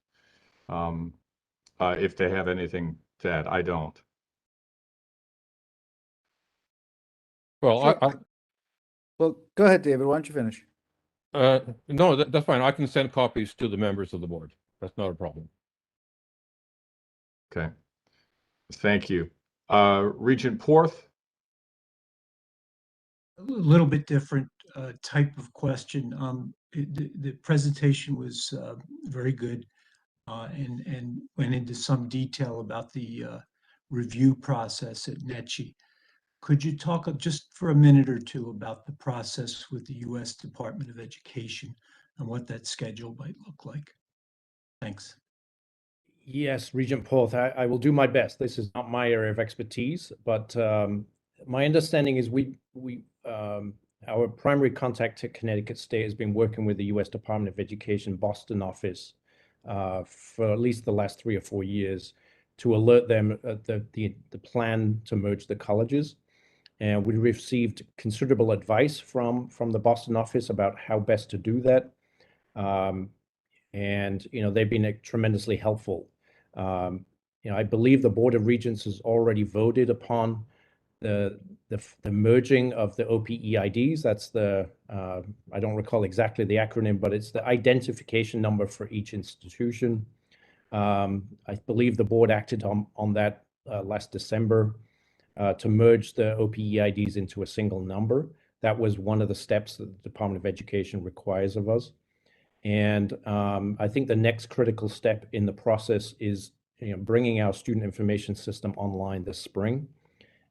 If they have anything to add, I don't. Well, Sure. Well, go ahead, David. Why don't you finish? No, that's fine. I can send copies to the members of the board. That's not a problem. Okay. Thank you. Regent Porth? A little bit different type of question. The presentation was very good and went into some detail about the review process at NESHE. Could you talk just for a minute or two about the process with the U.S. Department of Education and what that schedule might look like? Thanks. Yes, Regent Porth, I will do my best. This is not my area of expertise, but my understanding is our primary contact at Connecticut State has been working with the U.S. Department of Education Boston office for at least the last 3 or 4 years to alert them the plan to merge the colleges. And we received considerable advice from the Boston office about how best to do that. And they've been tremendously helpful. I believe the Board of Regents has already voted upon the merging of the OPEIDs. That's the I don't recall exactly the acronym, but it's the identification number for each institution. I believe the board acted on that last December to merge the OPEIDs into a single number. That was one of the steps that the Department of Education requires of us. And I think the next critical step in the process is bringing our student information system online this spring,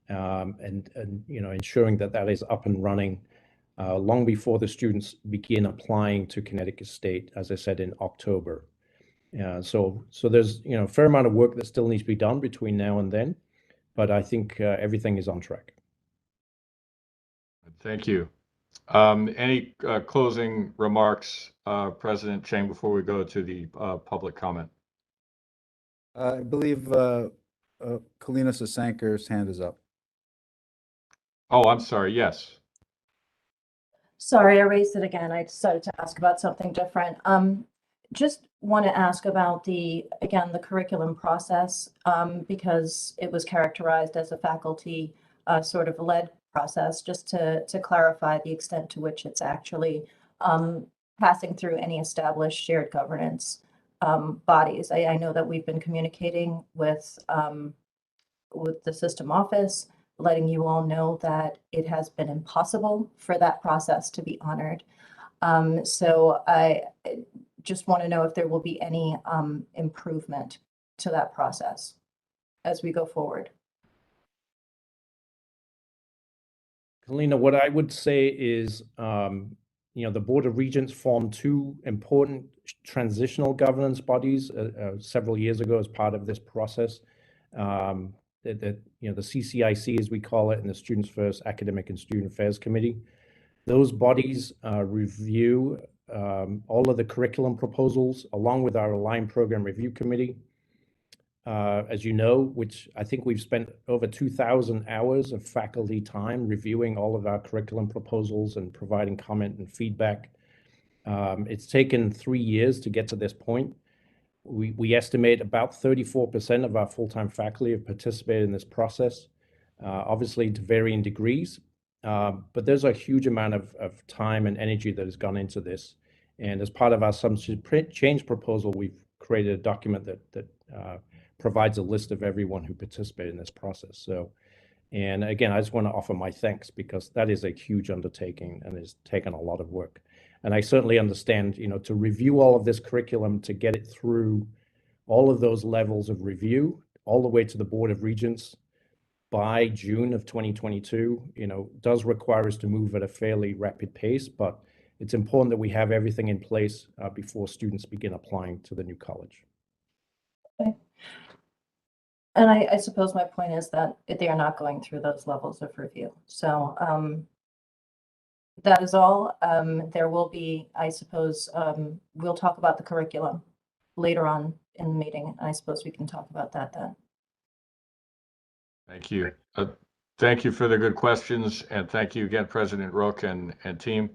and ensuring that is up and running long before the students begin applying to Connecticut State, as I said, in October. So there's a fair amount of work that still needs to be done between now and then, but I think everything is on track. Thank you. Any closing remarks, President Chang, before we go to the public comment? I believe Kalina Sasankar's hand is up. Oh, I'm sorry. Yes. Sorry, I raised it again. I decided to ask about something different. Just want to ask about the curriculum process, because it was characterized as a faculty sort of led process, just to clarify the extent to which it's actually passing through any established shared governance bodies. I know that we've been communicating with the system office, letting you all know that it has been impossible for that process to be honored. So I just want to know if there will be any improvement to that process as we go forward. Kalina, what I would say is, the Board of Regents formed 2 important transitional governance bodies several years ago as part of this process. The CCIC, as we call it, and the Students First Academic and Student Affairs Committee. Those bodies review all of the curriculum proposals along with our aligned program review committee. As you know, which I think we've spent over 2,000 hours of faculty time reviewing all of our curriculum proposals and providing comment and feedback. It's taken 3 years to get to this point. We estimate about 34% of our full-time faculty have participated in this process, obviously to varying degrees, but there's a huge amount of time and energy that has gone into this. And as part of our substantive change proposal, we've created a document that provides a list of everyone who participated in this process. So, and again, I just want to offer my thanks, because that is a huge undertaking and has taken a lot of work. And I certainly understand, to review all of this curriculum, to get it through all of those levels of review, all the way to the Board of Regents by June of 2022, does require us to move at a fairly rapid pace, but it's important that we have everything in place before students begin applying to the new college. Okay. And I suppose my point is that they are not going through those levels of review. So that is all. There will be, I suppose, we'll talk about the curriculum later on in the meeting. I suppose we can talk about that then. Thank you. Thank you for the good questions, and thank you again, President Rook and team.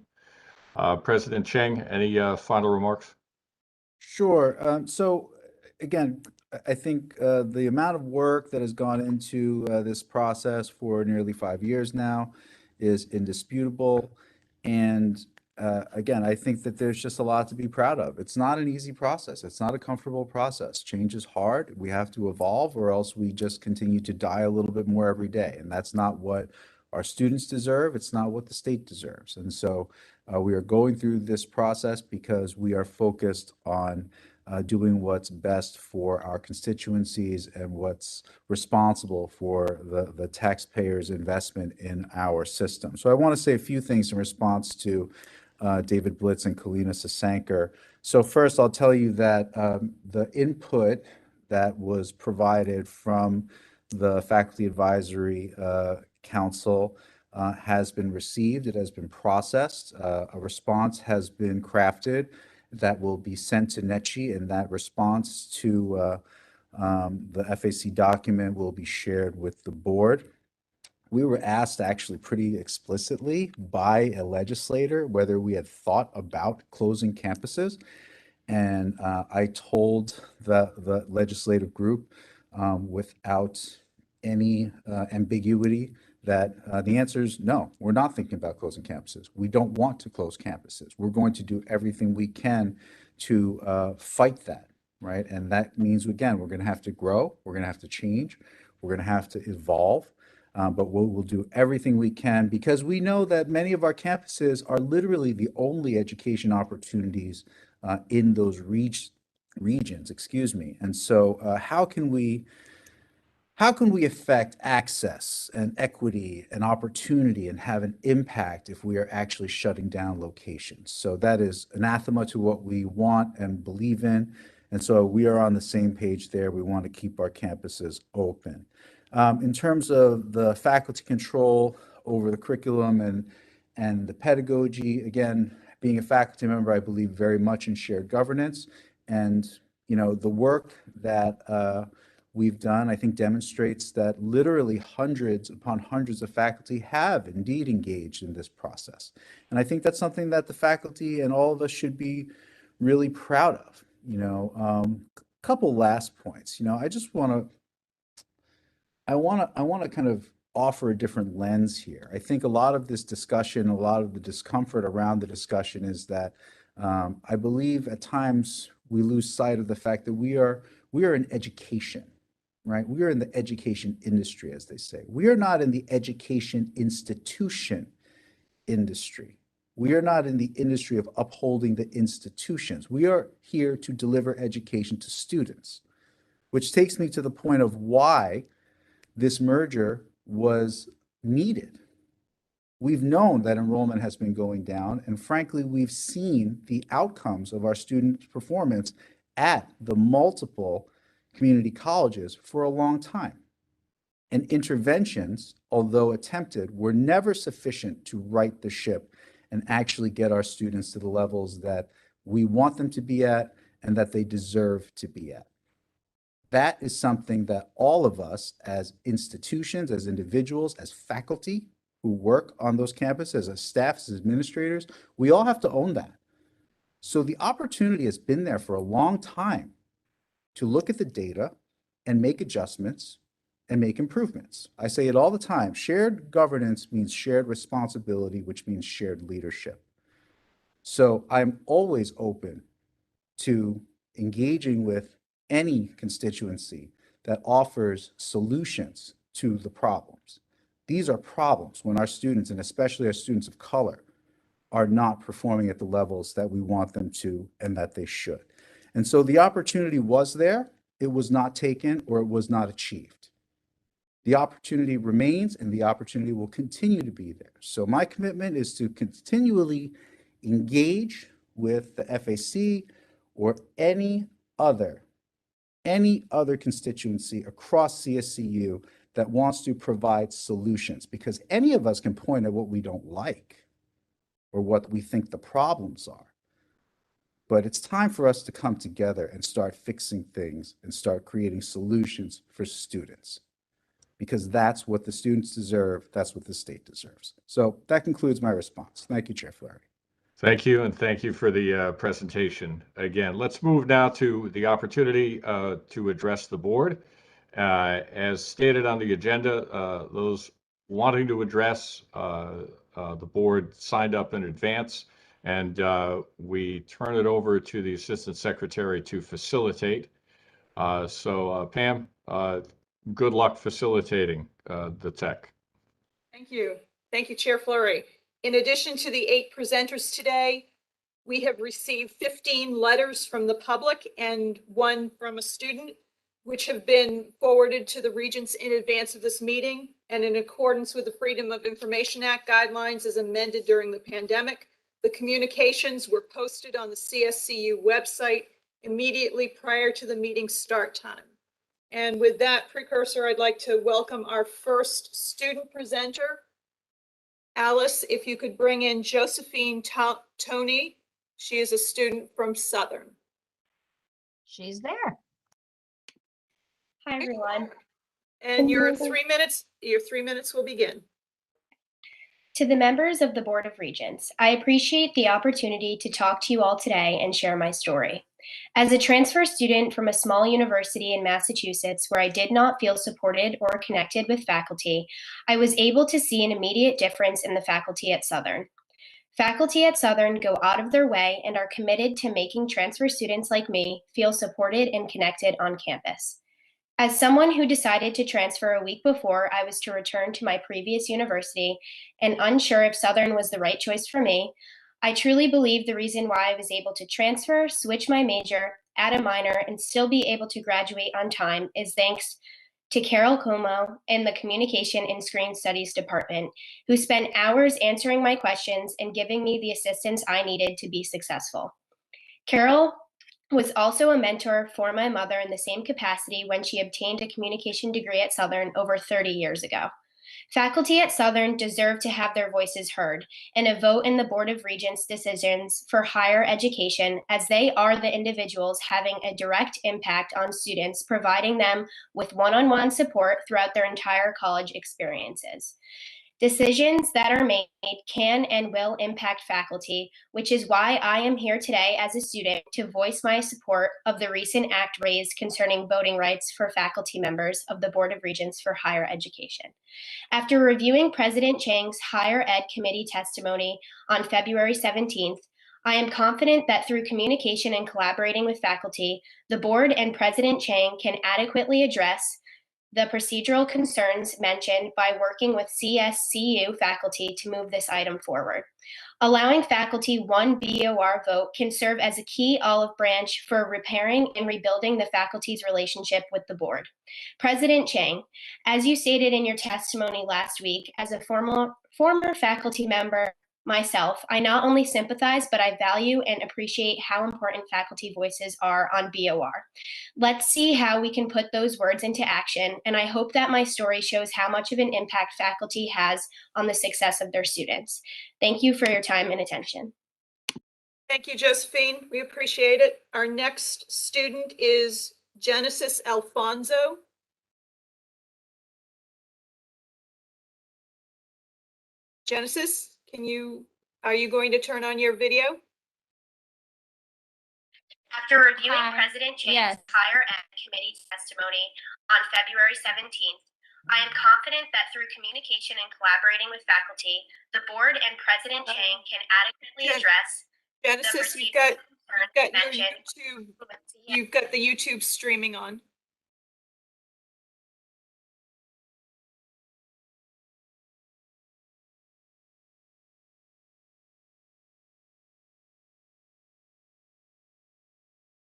President Chang, any final remarks? Sure. So again, I think the amount of work that has gone into this process for nearly 5 years now is indisputable. And again, I think that there's just a lot to be proud of. It's not an easy process. It's not a comfortable process. Change is hard. We have to evolve, or else we just continue to die a little bit more every day. And that's not what our students deserve. It's not what the state deserves. And so we are going through this process because we are focused on doing what's best for our constituencies and what's responsible for the taxpayers' investment in our system. So I want to say a few things in response to David Blitz and Kalina Sasankar. So first, I'll tell you that the input that was provided from the Faculty Advisory Council has been received. It has been processed. A response has been crafted. that will be sent to NETCHI, and that response to the FAC document will be shared with the board. We were asked actually pretty explicitly by a legislator whether we had thought about closing campuses. And I told the legislative group without any ambiguity that the answer is no, we're not thinking about closing campuses. We don't want to close campuses. We're going to do everything we can to fight that, right? And that means, again, we're going to have to grow, we're going to have to change, we're going to have to evolve. But we'll do everything we can because we know that many of our campuses are literally the only education opportunities in those regions, excuse me. And so how can we affect access and equity and opportunity and have an impact if we are actually shutting down locations? So that is anathema to what we want and believe in. And so we are on the same page there. We want to keep our campuses open. In terms of the faculty control over the curriculum and the pedagogy, again, being a faculty member, I believe very much in shared governance. And, you know, the work that we've done, I think, demonstrates that literally hundreds upon hundreds of faculty have indeed engaged in this process. And I think that's something that the faculty and all of us should be really proud of. You know, couple last points. You know, I want to kind of offer a different lens here. I think a lot of this discussion, a lot of the discomfort around the discussion is that I believe at times we lose sight of the fact that we are in education, right? We are in the education industry, as they say. We are not in the education institution industry. We are not in the industry of upholding the institutions. We are here to deliver education to students, which takes me to the point of why this merger was needed. We've known that enrollment has been going down, and frankly, we've seen the outcomes of our student performance at the multiple community colleges for a long time. And interventions, although attempted, were never sufficient to right the ship and actually get our students to the levels that we want them to be at and that they deserve to be at. That is something that all of us as institutions, as individuals, as faculty who work on those campuses, as staffs, as administrators, we all have to own that. So the opportunity has been there for a long time to look at the data and make adjustments and make improvements. I say it all the time. Shared governance means shared responsibility, which means shared leadership. So I'm always open to engaging with any constituency that offers solutions to the problems. These are problems when our students, and especially our students of color, are not performing at the levels that we want them to and that they should. And so the opportunity was there, it was not taken, or it was not achieved. The opportunity remains and the opportunity will continue to be there. So my commitment is to continually engage with the FAC or any other constituency across CSCU that wants to provide solutions, because any of us can point at what we don't like or what we think the problems are. But it's time for us to come together and start fixing things and start creating solutions for students, because that's what the students deserve. That's what the state deserves. So that concludes my response. Thank you, Chair Flaherty. Thank you, and thank you for the presentation. Again, let's move now to the opportunity to address the board. As stated on the agenda, those wanting to address the board signed up in advance, and we turn it over to the Assistant Secretary to facilitate. So Pam, good luck facilitating the tech. Thank you. Thank you, Chair Fleury. In addition to the 8 presenters today, we have received 15 letters from the public and 1 from a student, which have been forwarded to the regents in advance of this meeting and in accordance with the Freedom of Information Act guidelines as amended during the pandemic. The communications were posted on the CSCU website immediately prior to the meeting start time. And with that precursor, I'd like to welcome our first student presenter. Alice, if you could bring in Josephine Tony She is a student from Southern. She's there. Hi, everyone. And your 3 minutes will begin. To the members of the Board of Regents, I appreciate the opportunity to talk to you all today and share my story. As a transfer student from a small university in Massachusetts where I did not feel supported or connected with faculty, I was able to see an immediate difference in the faculty at Southern. Faculty at Southern go out of their way and are committed to making transfer students like me feel supported and connected on campus. As someone who decided to transfer a week before I was to return to my previous university and unsure if Southern was the right choice for me, I truly believe the reason why I was able to transfer, switch my major, add a minor, and still be able to graduate on time is thanks to Carol Como and the Communication and Screen Studies Department, who spent hours answering my questions and giving me the assistance I needed to be successful. Carol was also a mentor for my mother in the same capacity when she obtained a communication degree at Southern over 30 years ago. Faculty at Southern deserve to have their voices heard and a vote in the Board of Regents' decisions for higher education, as they are the individuals having a direct impact on students, providing them with one-on-one support throughout their entire college experiences. Decisions that are made can and will impact faculty, which is why I am here today as a student to voice my support of the recent act raised concerning voting rights for faculty members of the Board of Regents for Higher Education. After reviewing President Chang's Higher Ed Committee testimony on February 17th, I am confident that through communication and collaborating with faculty, the board and President Chang can adequately address the procedural concerns mentioned by working with CSCU faculty to move this item forward. Allowing faculty one BOR vote can serve as a key olive branch for repairing and rebuilding the faculty's relationship with the board. President Chang, as you stated in your testimony last week, as a former faculty member myself, I not only sympathize, but I value and appreciate how important faculty voices are on BOR. Let's see how we can put those words into action, and I hope that my story shows how much of an impact faculty has on the success of their students. Thank you for your time and attention. Thank you, Josephine. We appreciate it. Our next student is Genesis Alfonso. Genesis, are you going to turn on your video? After reviewing President Chang's Higher Ed Committee testimony on February 17th, I am confident that through communication and collaborating with faculty, the board and President Chang can adequately address Genesis, you've got the YouTube streaming on.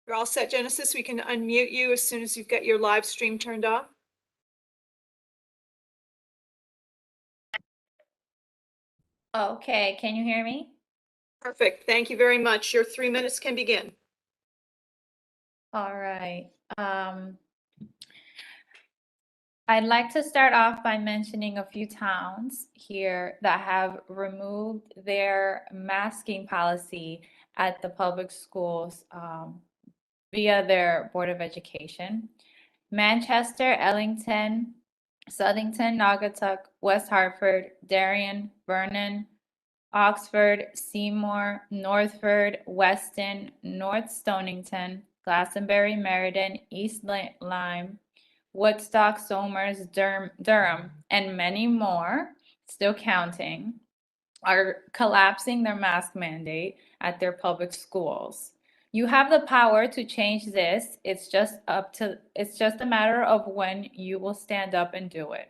You're all set, Genesis. We can unmute you as soon as you've got your live stream turned off. Okay, can you hear me? Perfect. Thank you very much. Your 3 minutes can begin. All right. I'd like to start off by mentioning a few towns here that have removed their masking policy at the public schools via their Board of Education. Manchester, Ellington, Southington, Naugatuck, West Hartford, Darien, Vernon, Oxford, Seymour, Northford, Weston, North Stonington, Glastonbury, Meriden, East Lyme, Woodstock, Somers, Durham, and many more, still counting, are collapsing their mask mandate at their public schools. You have the power to change this. It's just a matter of when you will stand up and do it.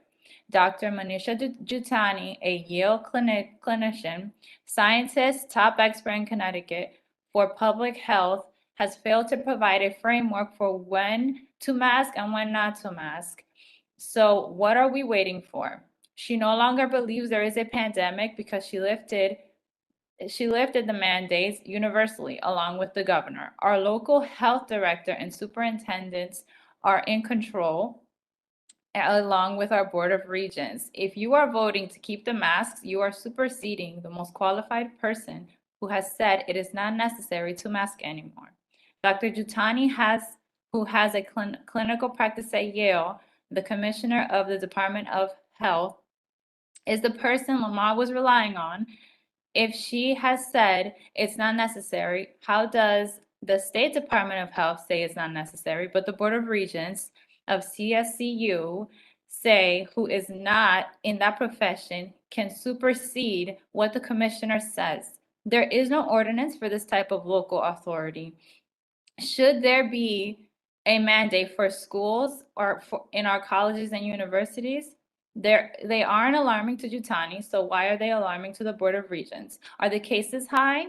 Dr. Manisha Jutani, a Yale clinician, scientist, top expert in Connecticut for public health, has failed to provide a framework for when to mask and when not to mask. So what are we waiting for? She no longer believes there is a pandemic because she lifted the mandates universally along with the governor. Our local health director and superintendents are in control along with our Board of Regents. If you are voting to keep the masks, you are superseding the most qualified person who has said it is not necessary to mask anymore. Dr. Jutani, who has a clinical practice at Yale, the commissioner of the Department of Health, is the person Lamar was relying on. If she has said it's not necessary, how does the State Department of Health say it's not necessary, but the Board of Regents of CSCU say, who is not in that profession, can supersede what the commissioner says? There is no ordinance for this type of local authority. Should there be a mandate for schools or in our colleges and universities? They aren't alarming to Jutani, so why are they alarming to the Board of Regents? Are the cases high?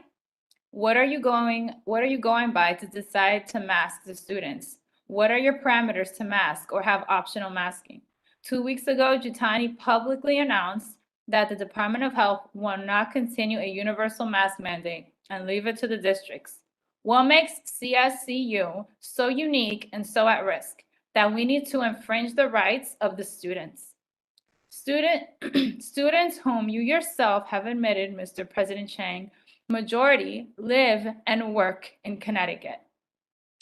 What are you going by to decide to mask the students? What are your parameters to mask or have optional masking? 2 weeks ago, Jutani publicly announced that the Department of Health will not continue a universal mask mandate and leave it to the districts. What makes CSCU so unique and so at risk that we need to infringe the rights of the students? Students whom you yourself have admitted, Mr. President Chang, majority live and work in Connecticut.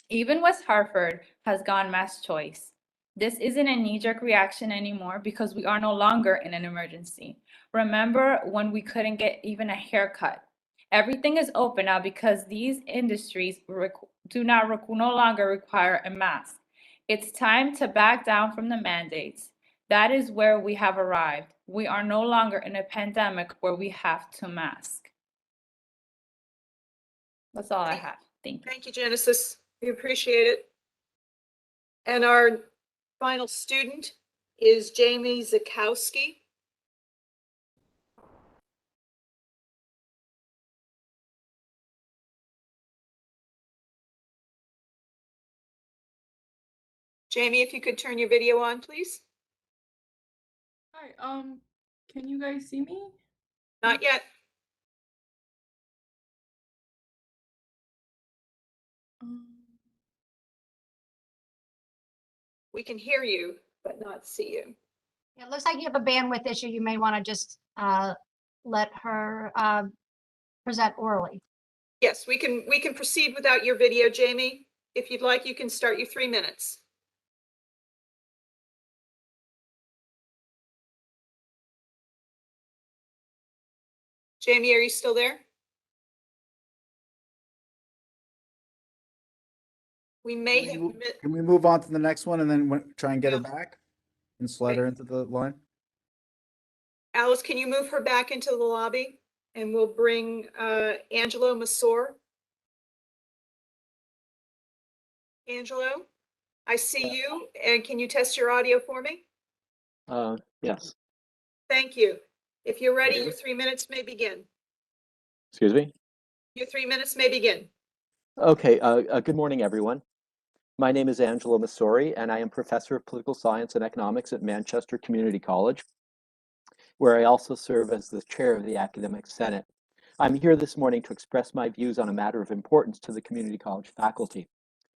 Even West Hartford has gone mass choice. This isn't a knee-jerk reaction anymore because we are no longer in an emergency. Remember when we couldn't get even a haircut? Everything is open now because these industries no longer require a mask. It's time to back down from the mandates. That is where we have arrived. We are no longer in a pandemic where we have to mask. That's all I have. Thank you. Thank you, Genesis. We appreciate it. And our final student is Jamie Zakowski. Jamie, if you could turn your video on, please. Hi, can you guys see me? Not yet. We can hear you, but not see you. It looks like you have a bandwidth issue. You may want to just let her present orally. Yes, we can proceed without your video, Jamie. If you'd like, you can start your 3 minutes. Jamie, are you still there? We may have. Can we move on to the next one and then try and get her back and slide her into the line? Alice, can you move her back into the lobby? And we'll bring Angelo Masor. Angelo, I see you. And can you test your audio for me? Yes. Thank you. If you're ready, your 3 minutes may begin. Excuse me? Your 3 minutes may begin. Okay, good morning, everyone. My name is Angelo Masori, and I am Professor of Political Science and Economics at Manchester Community College, where I also serve as the chair of the Academic Senate. I'm here this morning to express my views on a matter of importance to the community college faculty.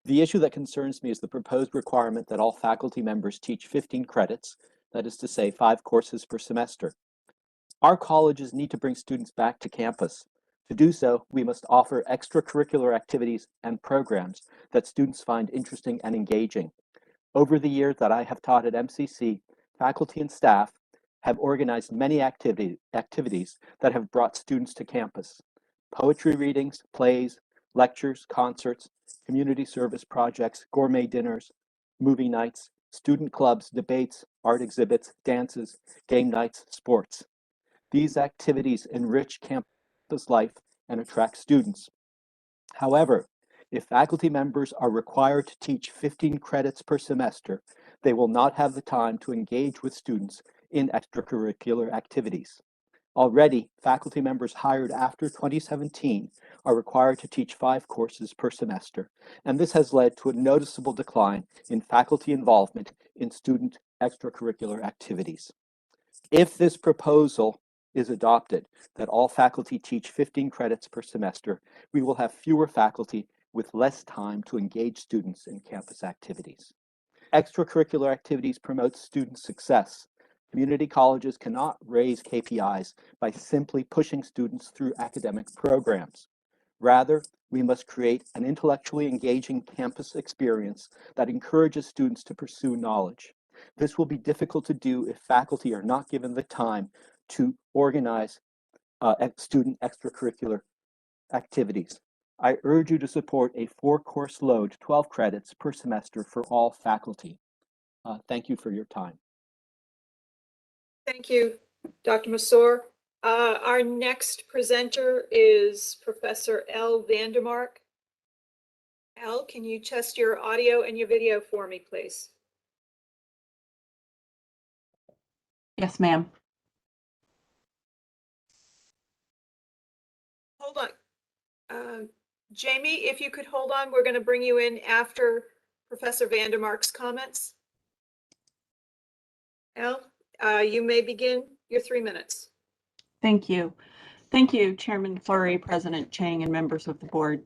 The issue that concerns me is the proposed requirement that all faculty members teach 15 credits, that is to say 5 courses per semester. Our colleges need to bring students back to campus. To do so, we must offer extracurricular activities and programs that students find interesting and engaging. Over the years that I have taught at MCC, faculty and staff have organized many activities that have brought students to campus. Poetry readings, plays, lectures, concerts, community service projects, gourmet dinners, movie nights, student clubs, debates, art exhibits, dances, game nights, sports. These activities enrich campus life and attract students. However, if faculty members are required to teach 15 credits per semester, they will not have the time to engage with students in extracurricular activities. Already, faculty members hired after 2017 are required to teach 5 courses per semester, and this has led to a noticeable decline in faculty involvement in student extracurricular activities. If this proposal is adopted, that all faculty teach 15 credits per semester, we will have fewer faculty with less time to engage students in campus activities. Extracurricular activities promote student success. Community colleges cannot raise KPIs by simply pushing students through academic programs. Rather, we must create an intellectually engaging campus experience that encourages students to pursue knowledge. This will be difficult to do if faculty are not given the time to organize student extracurricular activities. I urge you to support a 4-course load, 12 credits per semester for all faculty. Thank you for your time. Thank you, Dr. Masor. Our next presenter is Professor L. Vandermark. L, can you test your audio and your video for me, please? Yes, ma'am. Hold on. Jamie, if you could hold on, we're going to bring you in after Professor Vandermark's comments. L, you may begin your 3 minutes. Thank you. Thank you, Chairman Fleury, President Chang, and members of the board.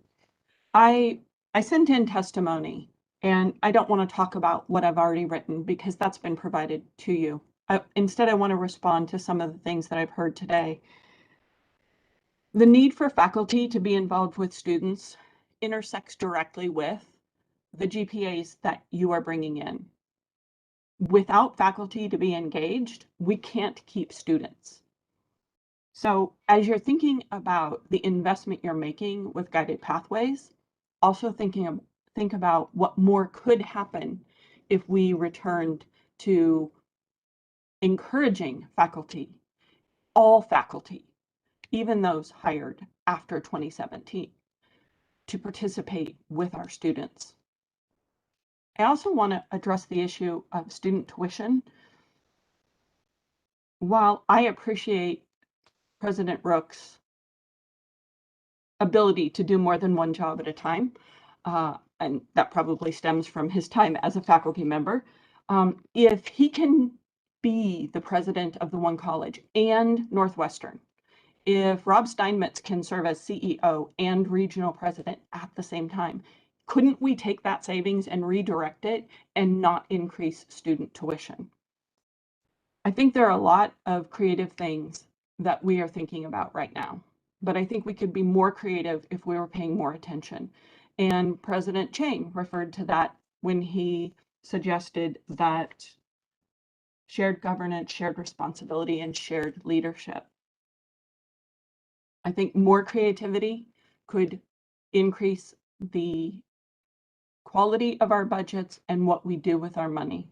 I sent in testimony, and I don't want to talk about what I've already written because that's been provided to you. Instead, I want to respond to some of the things that I've heard today. The need for faculty to be involved with students intersects directly with the GPAs that you are bringing in. Without faculty to be engaged, we can't keep students. So as you're thinking about the investment you're making with guided pathways, also think about what more could happen if we returned to encouraging faculty, all faculty, even those hired after 2017, to participate with our students. I also want to address the issue of student tuition. While I appreciate President Rook's ability to do more than one job at a time, and that probably stems from his time as a faculty member, if he can be the president of the one college and Northwestern, if Rob Steinmetz can serve as CEO and regional president at the same time, couldn't we take that savings and redirect it and not increase student tuition? I think there are a lot of creative things that we are thinking about right now, but I think we could be more creative if we were paying more attention. And President Chang referred to that when he suggested that shared governance, shared responsibility, and shared leadership. I think more creativity could increase the quality of our budgets and what we do with our money.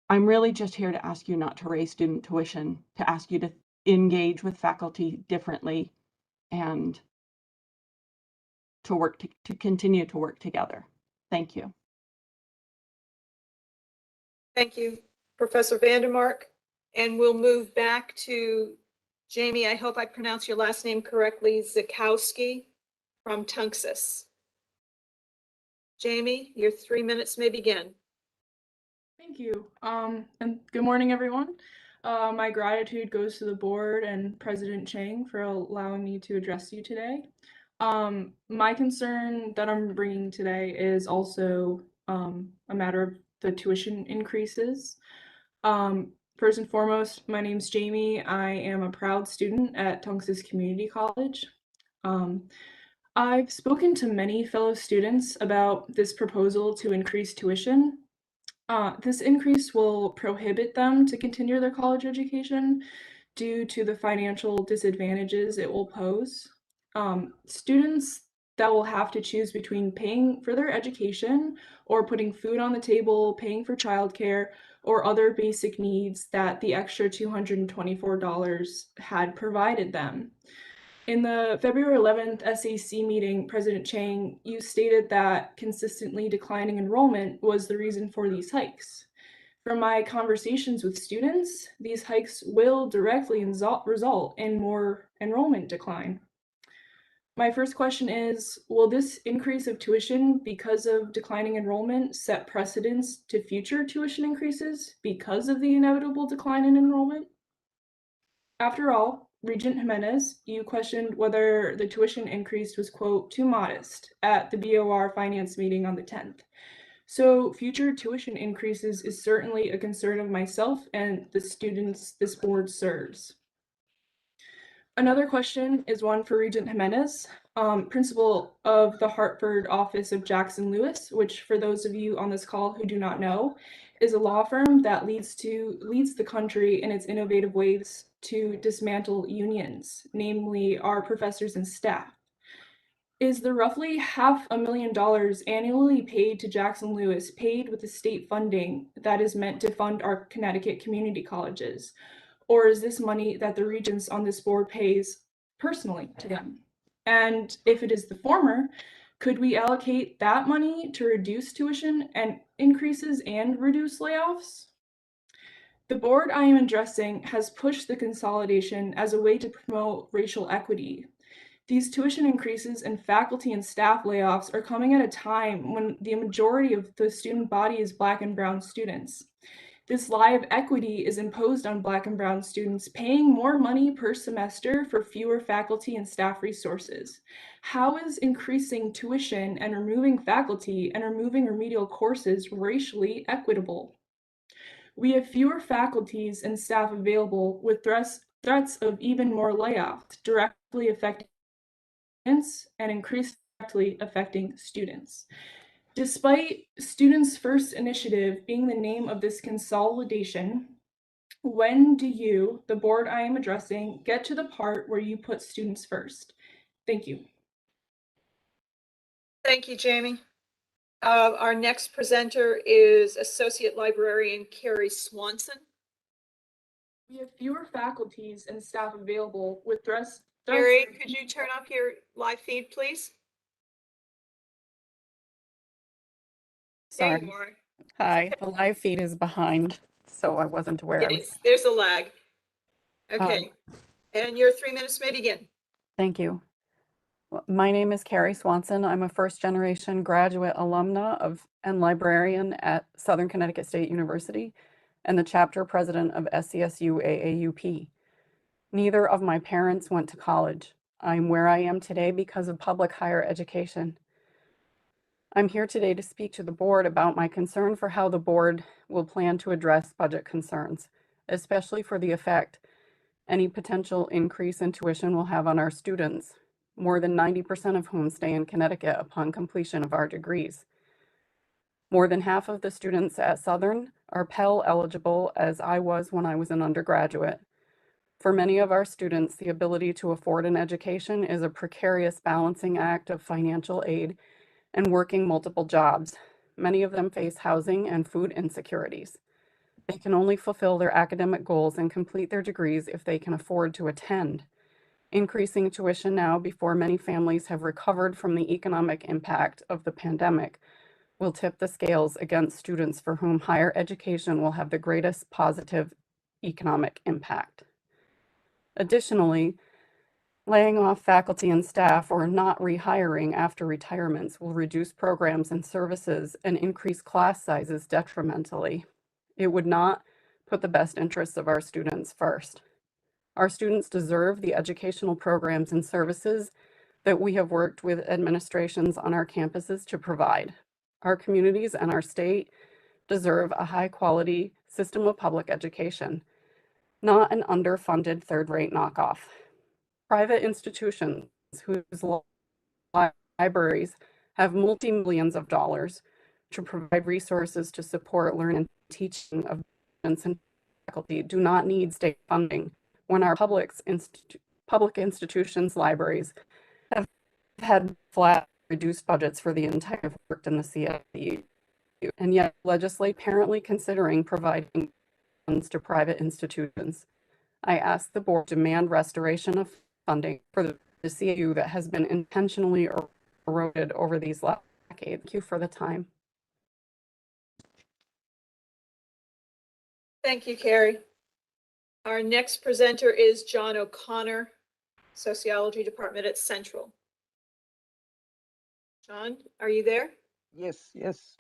I'm really just here to ask you not to raise student tuition, to ask you to engage with faculty differently and to continue to work together. Thank you. Thank you, Professor Vandermark. And we'll move back to Jamie. I hope I pronounce your last name correctly, Zakowski from Tunxis. Jamie, your 3 minutes may begin. Thank you. And good morning, everyone. My gratitude goes to the board and President Chang for allowing me to address you today. My concern that I'm bringing today is also a matter of the tuition increases. First and foremost, my name's Jamie. I am a proud student at Tunxis Community College. I've spoken to many fellow students about this proposal to increase tuition. This increase will prohibit them to continue their college education due to the financial disadvantages it will pose. Students that will have to choose between paying for their education or putting food on the table, paying for childcare, or other basic needs that the extra $224 had provided them. In the February 11th SAC meeting, President Chang, you stated that consistently declining enrollment was the reason for these hikes. From my conversations with students, these hikes will directly result in more enrollment decline. My first question is, will this increase of tuition because of declining enrollment set precedents to future tuition increases because of the inevitable decline in enrollment? After all, Regent Jimenez, you questioned whether the tuition increase was, quote, too modest at the BOR finance meeting on the 10th. So future tuition increases is certainly a concern of myself and the students this board serves. Another question is one for Regent Jimenez, principal of the Hartford office of Jackson Lewis, which for those of you on this call who do not know, is a law firm that leads the country in its innovative ways to dismantle unions, namely our professors and staff. Is the roughly $500,000 annually paid to Jackson Lewis paid with the state funding that is meant to fund our Connecticut community colleges? Or is this money that the regents on this board pays personally to them? And if it is the former, could we allocate that money to reduce tuition and increases and reduce layoffs? The board I am addressing has pushed the consolidation as a way to promote racial equity. These tuition increases and faculty and staff layoffs are coming at a time when the majority of the student body is Black and Brown students. This lie of equity is imposed on Black and Brown students, paying more money per semester for fewer faculty and staff resources. How is increasing tuition and removing faculty and removing remedial courses racially equitable? We have fewer faculties and staff available with threats of even more layoffs directly affecting students and increasingly affecting students. Despite Students First Initiative being the name of this consolidation, when do you, the board I am addressing, get to the part where you put students first? Thank you. Thank you, Jamie. Our next presenter is Associate Librarian Carrie Swanson. We have fewer faculties and staff available with threats. Carrie, could you turn off your live feed, please? There Sorry. you are. Hi, the live feed is behind, so I wasn't aware. Yes, there's a lag. Okay, and your 3 minutes may begin. Thank you. My name is Carrie Swanson. I'm a first-generation graduate alumna of and librarian at Southern Connecticut State University and the chapter president of SCSU AAUP. Neither of my parents went to college. I'm where I am today because of public higher education. I'm here today to speak to the board about my concern for how the board will plan to address budget concerns, especially for the effect any potential increase in tuition will have on our students, more than 90% of whom stay in Connecticut upon completion of our degrees. More than half of the students at Southern are Pell eligible, as I was when I was an undergraduate. For many of our students, the ability to afford an education is a precarious balancing act of financial aid and working multiple jobs. Many of them face housing and food insecurities. They can only fulfill their academic goals and complete their degrees if they can afford to attend. Increasing tuition now, before many families have recovered from the economic impact of the pandemic, will tip the scales against students for whom higher education will have the greatest positive economic impact. Additionally, laying off faculty and staff or not rehiring after retirements will reduce programs and services and increase class sizes detrimentally. It would not put the best interests of our students first. Our students deserve the educational programs and services that we have worked with administrations on our campuses to provide. Our communities and our state deserve a high-quality system of public education, not an underfunded third-rate knockoff. Private institutions whose libraries have multi-millions of dollars to provide resources to support learning and teaching of students and faculty do not need state funding when our public institutions libraries have had flat reduced budgets for the entire worked in the CSU, and yet legislate apparently considering providing funds to private institutions. I ask the board to demand restoration of funding for the CSU that has been intentionally eroded over these last decades. Thank you for the time. Thank you, Carrie. Our next presenter is John O'Connor, Sociology Department at Central. John, are you there? Yes, yes.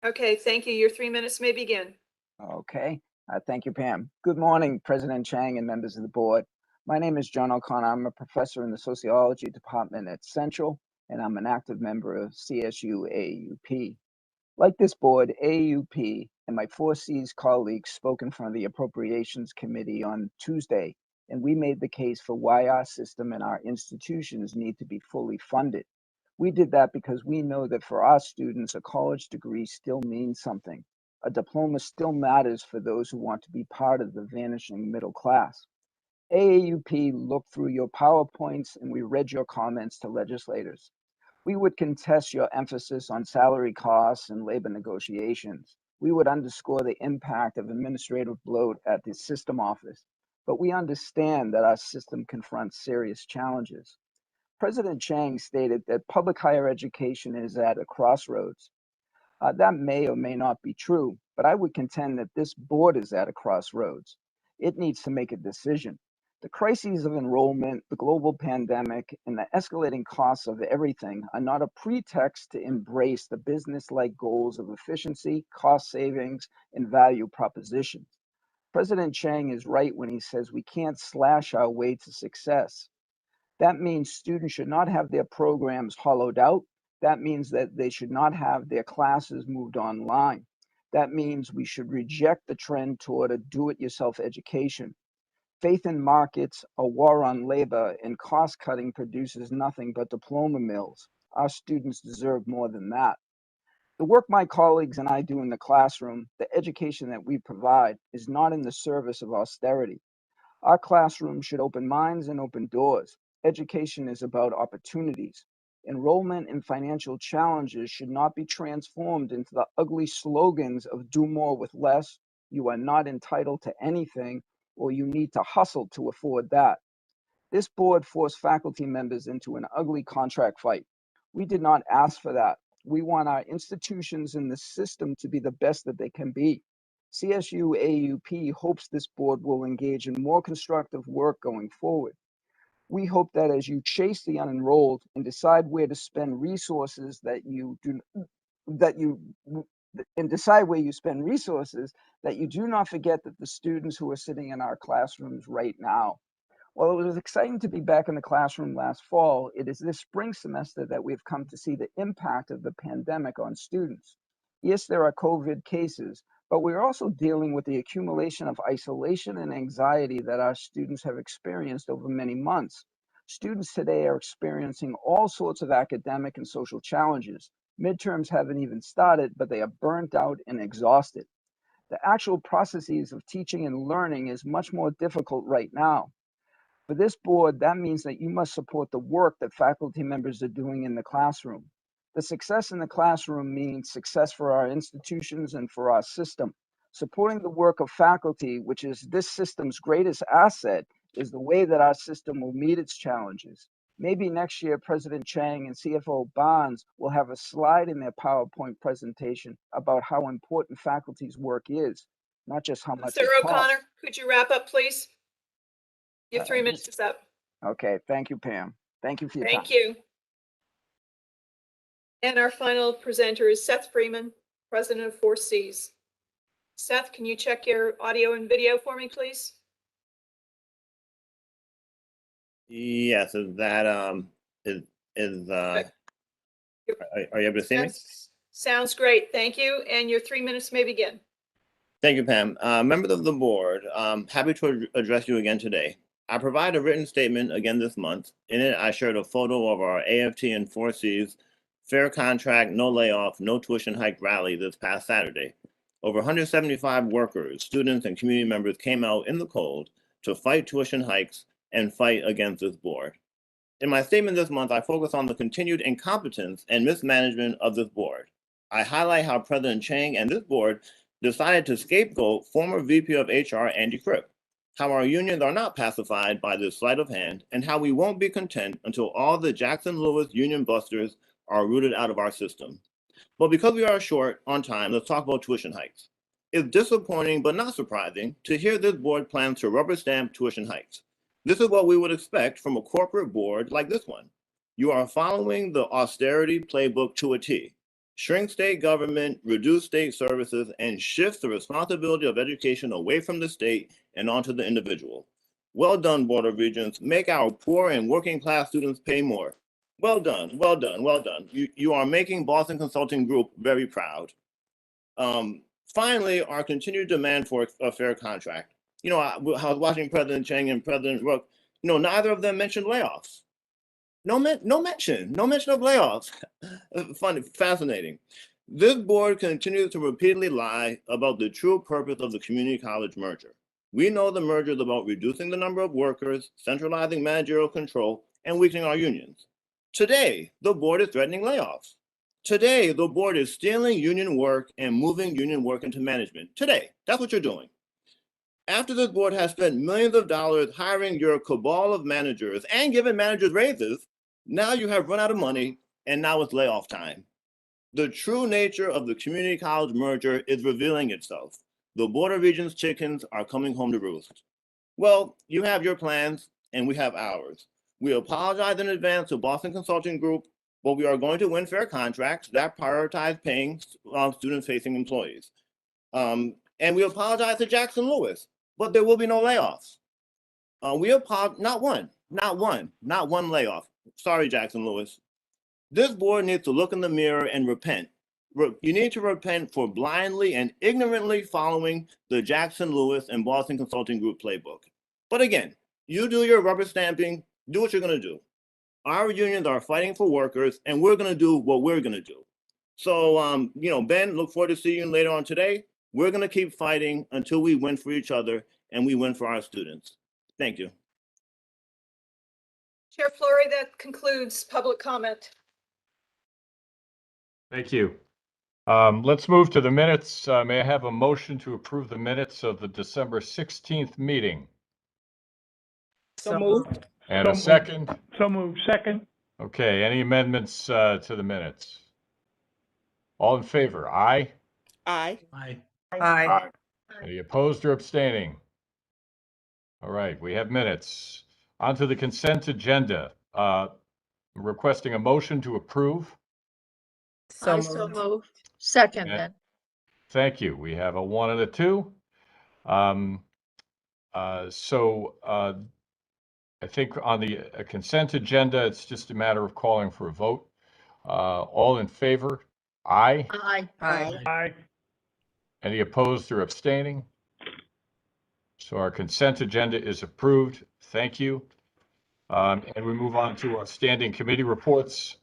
Okay, thank you. Your 3 minutes may begin. Okay. Thank you, Pam. Good morning, President Chang and members of the board. My name is John O'Connor. I'm a professor in the Sociology Department at Central, and I'm an active member of CSU AAUP. Like this board, AAUP and my 4Cs colleagues spoke in front of the Appropriations Committee on Tuesday, and we made the case for why our system and our institutions need to be fully funded. We did that because we know that for our students, a college degree still means something. A diploma still matters for those who want to be part of the vanishing middle class. AAUP looked through your PowerPoints and we read your comments to legislators. We would contest your emphasis on salary costs and labor negotiations. We would underscore the impact of administrative bloat at the system office. But we understand that our system confronts serious challenges. President Chang stated that public higher education is at a crossroads. That may or may not be true, but I would contend that this board is at a crossroads. It needs to make a decision. The crises of enrollment, the global pandemic, and the escalating costs of everything are not a pretext to embrace the business-like goals of efficiency, cost savings, and value propositions. President Chang is right when he says we can't slash our way to success. That means students should not have their programs hollowed out. That means that they should not have their classes moved online. That means we should reject the trend toward a do-it-yourself education. Faith in markets, a war on labor, and cost cutting produces nothing but diploma mills. Our students deserve more than that. The work my colleagues and I do in the classroom, the education that we provide, is not in the service of austerity. Our classroom should open minds and open doors. Education is about opportunities. Enrollment and financial challenges should not be transformed into the ugly slogans of do more with less, you are not entitled to anything, or you need to hustle to afford that. This board forced faculty members into an ugly contract fight. We did not ask for that. We want our institutions and the system to be the best that they can be. CSU AUP hopes this board will engage in more constructive work going forward. We hope that as you chase the unenrolled and decide where to spend resources that you do not forget that the students who are sitting in our classrooms right now. While it was exciting to be back in the classroom last fall, it is this spring semester that we've come to see the impact of the pandemic on students. Yes, there are COVID cases, but we're also dealing with the accumulation of isolation and anxiety that our students have experienced over many months. Students today are experiencing all sorts of academic and social challenges. Midterms haven't even started, but they are burnt out and exhausted. The actual processes of teaching and learning is much more difficult right now. For this board, that means that you must support the work that faculty members are doing in the classroom. The success in the classroom means success for our institutions and for our system. Supporting the work of faculty, which is this system's greatest asset, is the way that our system will meet its challenges. Maybe next year, President Chang and CFO Barnes will have a slide in their PowerPoint presentation about how important faculty's work is, not just how much it Mr. costs. O'Connor, could you wrap up, please? Your 3 minutes is up. Okay, thank you, Pam. Thank you for your time. Thank you. And our final presenter is Seth Freeman, president of 4Cs. Seth, can you check your audio and video for me, please? Yes, is that are you able to see me? Sounds great. Thank you. And your 3 minutes may begin. Thank you, Pam. Members of the board, happy to address you again today. I provide a written statement again this month. In it, I shared a photo of our AFT and 4Cs fair contract, no layoff, no tuition hike rally this past Saturday. Over 175 workers, students, and community members came out in the cold to fight tuition hikes and fight against this board. In my statement this month, I focus on the continued incompetence and mismanagement of this board. I highlight how President Chang and this board decided to scapegoat former VP of HR Andy Cripp, how our unions are not pacified by this sleight of hand, and how we won't be content until all the Jackson Lewis union busters are rooted out of our system. But because we are short on time, let's talk about tuition hikes. It's disappointing, but not surprising, to hear this board plans to rubber stamp tuition hikes. This is what we would expect from a corporate board like this one. You are following the austerity playbook to a T. Shrink state government, reduce state services, and shift the responsibility of education away from the state and onto the individual. Well done, Board of Regents. Make our poor and working class students pay more. Well done, well done, well done. You are making Boston Consulting Group very proud. Finally, our continued demand for a fair contract. You know, I was watching President Chang and President Rook. You know, neither of them mentioned layoffs. No mention of layoffs. Funny, fascinating. This board continues to repeatedly lie about the true purpose of the community college merger. We know the merger is about reducing the number of workers, centralizing managerial control, and weakening our unions. Today, the board is threatening layoffs. Today, the board is stealing union work and moving union work into management. Today, that's what you're doing. After this board has spent millions of dollars hiring your cabal of managers and given managers raises, now you have run out of money and now it's layoff time. The true nature of the community college merger is revealing itself. The Board of Regents chickens are coming home to roost. Well, you have your plans and we have ours. We apologize in advance to Boston Consulting Group, but we are going to win fair contracts that prioritize paying student-facing employees. And we apologize to Jackson Lewis, but there will be no layoffs. We apologize, not one layoff. Sorry, Jackson Lewis. This board needs to look in the mirror and repent. You need to repent for blindly and ignorantly following the Jackson Lewis and Boston Consulting Group playbook. But again, you do your rubber stamping, do what you're gonna do. Our unions are fighting for workers and we're gonna do what we're gonna do. So, you know, Ben, look forward to seeing you later on today. We're gonna keep fighting until we win for each other and we win for our students. Thank you. Chair Fleury, that concludes public comment. Thank you. Let's move to the minutes. May I have a motion to approve the minutes of the December 16th meeting? So moved. And a second? So moved. Second. Okay, any amendments to the minutes? All in favor? Aye? Aye. Aye. Aye. Any opposed or abstaining? All right, we have minutes. On to the consent agenda. Requesting a motion to approve. So moved. Second And- then. Thank you. We have a 1 and a 2. I think on the consent agenda, it's just a matter of calling for a vote. All in favor? Aye. Aye. Aye. Aye. Any opposed or abstaining? So our consent agenda is approved. Thank you. And we move on to our standing committee reports.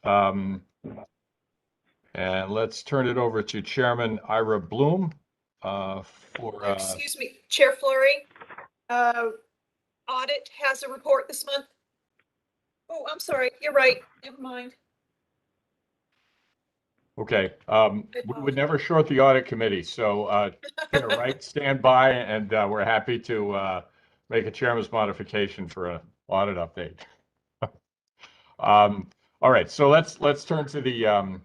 And let's turn it over to Chairman Ira Bloom for. Excuse me, Chair Fleury. Audit has a report this month. Oh, I'm sorry. You're right. Never mind. Okay, we would never short the audit committee, so stand by, and we're happy to make a chairman's modification for an audit update. All right, so let's turn to the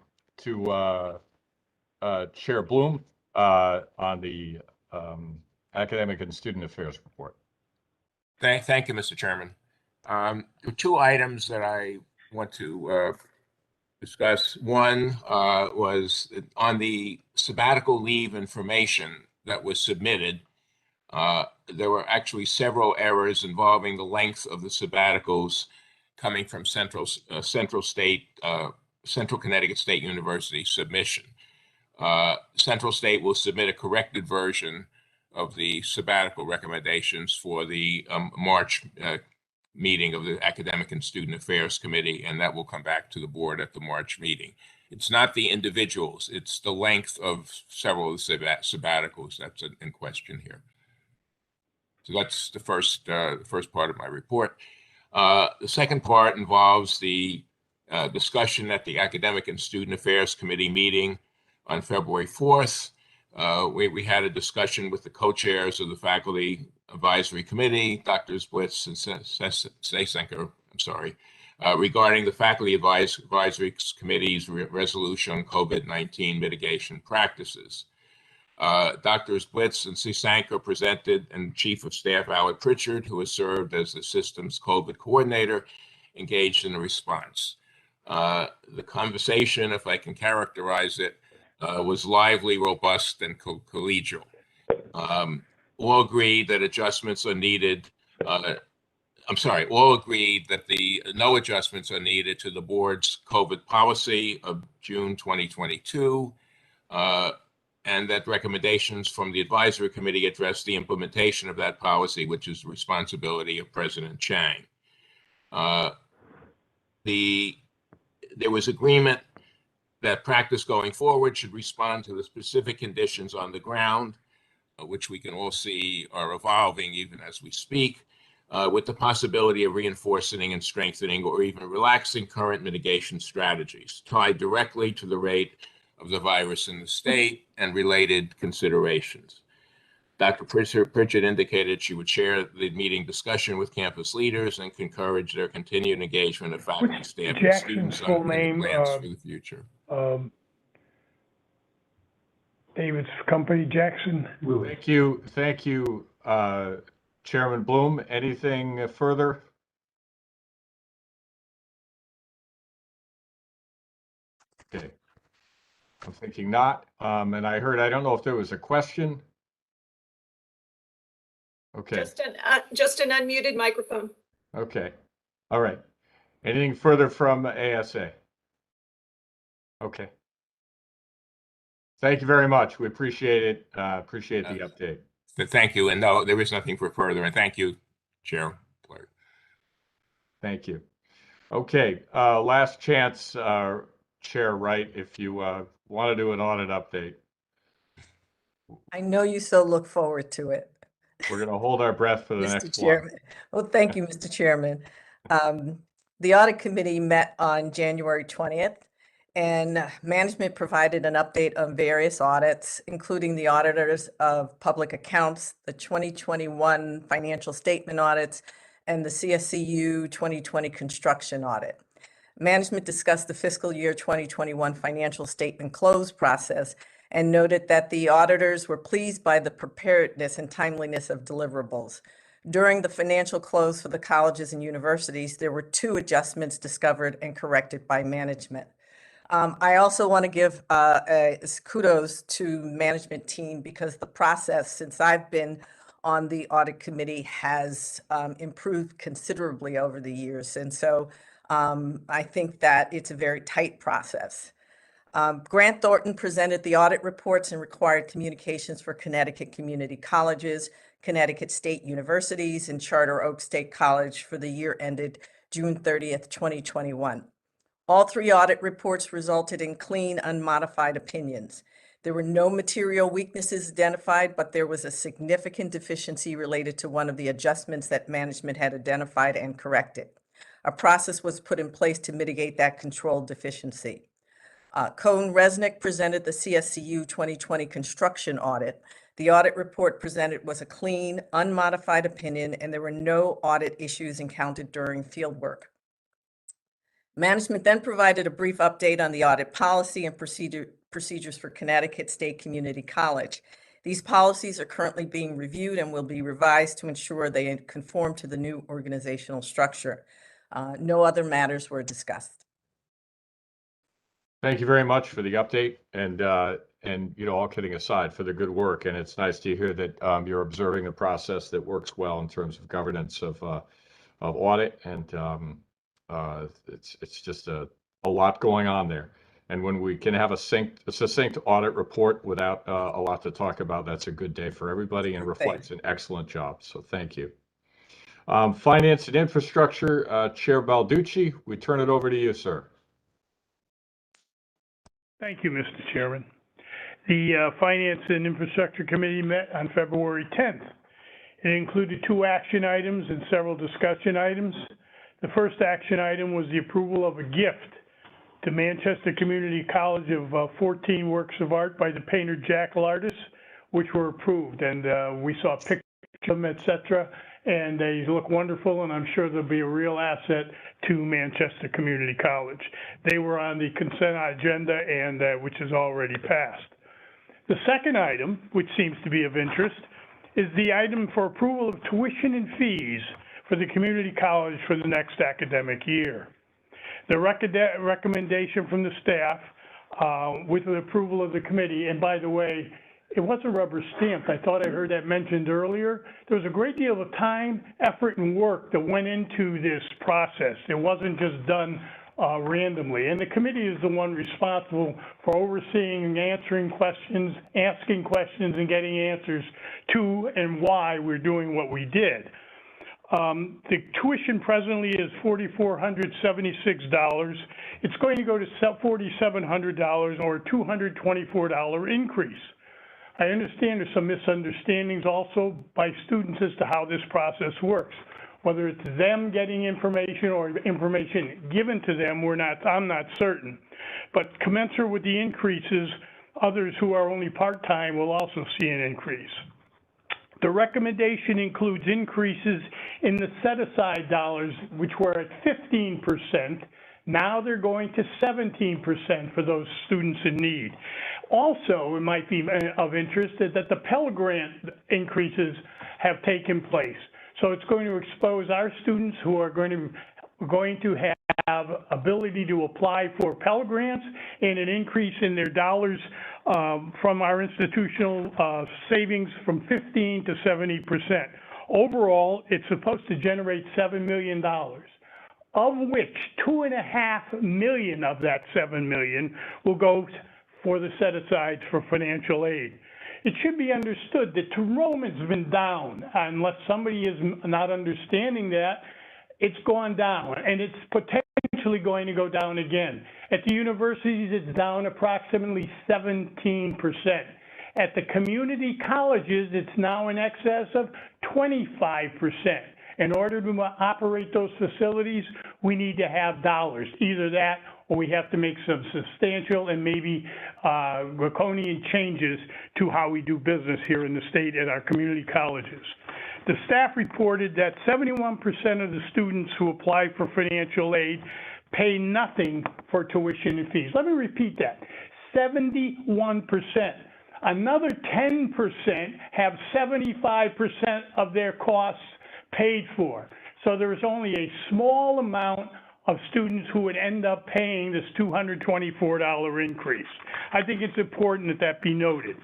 Chair Bloom on the academic and student affairs report. Thank you, Mr. Chairman. Two items that I want to discuss. One was on the sabbatical leave information that was submitted. There were actually several errors involving the length of the sabbaticals coming from Central Connecticut State University submission. Central State will submit a corrected version of the sabbatical recommendations for the March meeting of the Academic and Student Affairs Committee, and that will come back to the board at the March meeting. It's not the individuals, it's the length of several of the sabbaticals that's in question here. So that's the first part of my report. The second part involves the discussion at the Academic and Student Affairs Committee meeting on February 4th. We had a discussion with the co-chairs of the Faculty Advisory Committee, Drs. Blitz and Saysenker, regarding the Faculty Advisory Committee's resolution on COVID-19 mitigation practices. Drs. Blitz and Saysenker presented, and Chief of Staff Howard Pritchard, who has served as the system's COVID coordinator, engaged in a response. The conversation, if I can characterize it, was lively, robust, and collegial. All agreed that adjustments are needed. All agreed that no adjustments are needed to the board's COVID policy of June 2022, and that recommendations from the advisory committee address the implementation of that policy, which is the responsibility of President Chang. There was agreement that practice going forward should respond to the specific conditions on the ground, which we can all see are evolving even as we speak, with the possibility of reinforcing and strengthening or even relaxing current mitigation strategies tied directly to the rate of the virus in the state and related considerations. Dr. Pritchett indicated she would share the meeting discussion with campus leaders and encourage their continued engagement of faculty, staff, and students on plans for the future. David's company, Jackson. Thank you, Chairman Bloom. Anything further? Okay. I'm thinking not. And I don't know if there was a question. Okay. Just an unmuted microphone. Okay. All right. Anything further from ASA? Okay. Thank you very much. We appreciate it. Appreciate the update. Thank you. And no, there is nothing for further. And thank you, Chair. Thank you. Okay. Last chance, Chair Wright, if you want to do an audit update. I know you so look forward to it. We're going to hold our breath for the Mr. next Chairman. one. Well, thank you, Mr. Chairman. The audit committee met on January 20th, and management provided an update on various audits, including the auditors of public accounts, the 2021 financial statement audits, and the CSCU 2020 construction audit. Management discussed the fiscal year 2021 financial statement close process and noted that the auditors were pleased by the preparedness and timeliness of deliverables. During the financial close for the colleges and universities, there were 2 adjustments discovered and corrected by management. I also want to give kudos to management team because the process since I've been on the audit committee has improved considerably over the years. And so I think that it's a very tight process. Grant Thornton presented the audit reports and required communications for Connecticut community colleges, Connecticut state universities, and Charter Oak State College for the year ended June 30th, 2021. All 3 audit reports resulted in clean, unmodified opinions. There were no material weaknesses identified, but there was a significant deficiency related to one of the adjustments that management had identified and corrected. A process was put in place to mitigate that controlled deficiency. Cohn Resnick presented the CSCU 2020 construction audit. The audit report presented was a clean, unmodified opinion, and there were no audit issues encountered during fieldwork. Management then provided a brief update on the audit policy and procedures for Connecticut State Community College. These policies are currently being reviewed and will be revised to ensure they conform to the new organizational structure. No other matters were discussed. Thank you very much for the update and all kidding aside, for the good work. And it's nice to hear that you're observing a process that works well in terms of governance of audit. And it's just a lot going on there. And when we can have a succinct audit report without a lot to talk about, that's a good day for everybody and reflects an excellent job. So thank you. Finance and Infrastructure, Chair Balducci, we turn it over to you, sir. Thank you, Mr. Chairman. The Finance and Infrastructure Committee met on February 10th. It included 2 action items and several discussion items. The first action item was the approval of a gift to Manchester Community College of 14 works of art by the painter Jack Lardis, which were approved. And we saw pictures of them, etc. And they look wonderful, and I'm sure they'll be a real asset to Manchester Community College. They were on the consent agenda, and which is already passed. The second item, which seems to be of interest, is the item for approval of tuition and fees for the community college for the next academic year. The recommendation from the staff with the approval of the committee, and by the way, it wasn't rubber stamped. I thought I heard that mentioned earlier. There was a great deal of time, effort, and work that went into this process. It wasn't just done randomly. And the committee is the one responsible for overseeing and answering questions, asking questions and getting answers to and why we're doing what we did. The tuition presently is $4,476. It's going to go to $4,700 or a $224 increase. I understand there's some misunderstandings also by students as to how this process works. Whether it's them getting information or information given to them, I'm not certain. But commensurate with the increases, others who are only part-time will also see an increase. The recommendation includes increases in the set-aside dollars, which were at 15%. Now they're going to 17% for those students in need. Also, it might be of interest that the Pell Grant increases have taken place. So it's going to expose our students who are going to have ability to apply for Pell Grants and an increase in their dollars from our institutional savings from 15 to 70%. Overall, it's supposed to generate $7 million, of which $2.5 million of that $7 million will go for the set-asides for financial aid. It should be understood that enrollment's been down. Unless somebody is not understanding that, it's gone down, and it's potentially going to go down again. At the universities, it's down approximately 17%. At the community colleges, it's now in excess of 25%. In order to operate those facilities, we need to have dollars, either that or we have to make some substantial and maybe draconian changes to how we do business here in the state at our community colleges. The staff reported that 71% of the students who apply for financial aid pay nothing for tuition and fees. Let me repeat that, 71%. Another 10% have 75% of their costs paid for. So there is only a small amount of students who would end up paying this $224 increase. I think it's important that that be noted.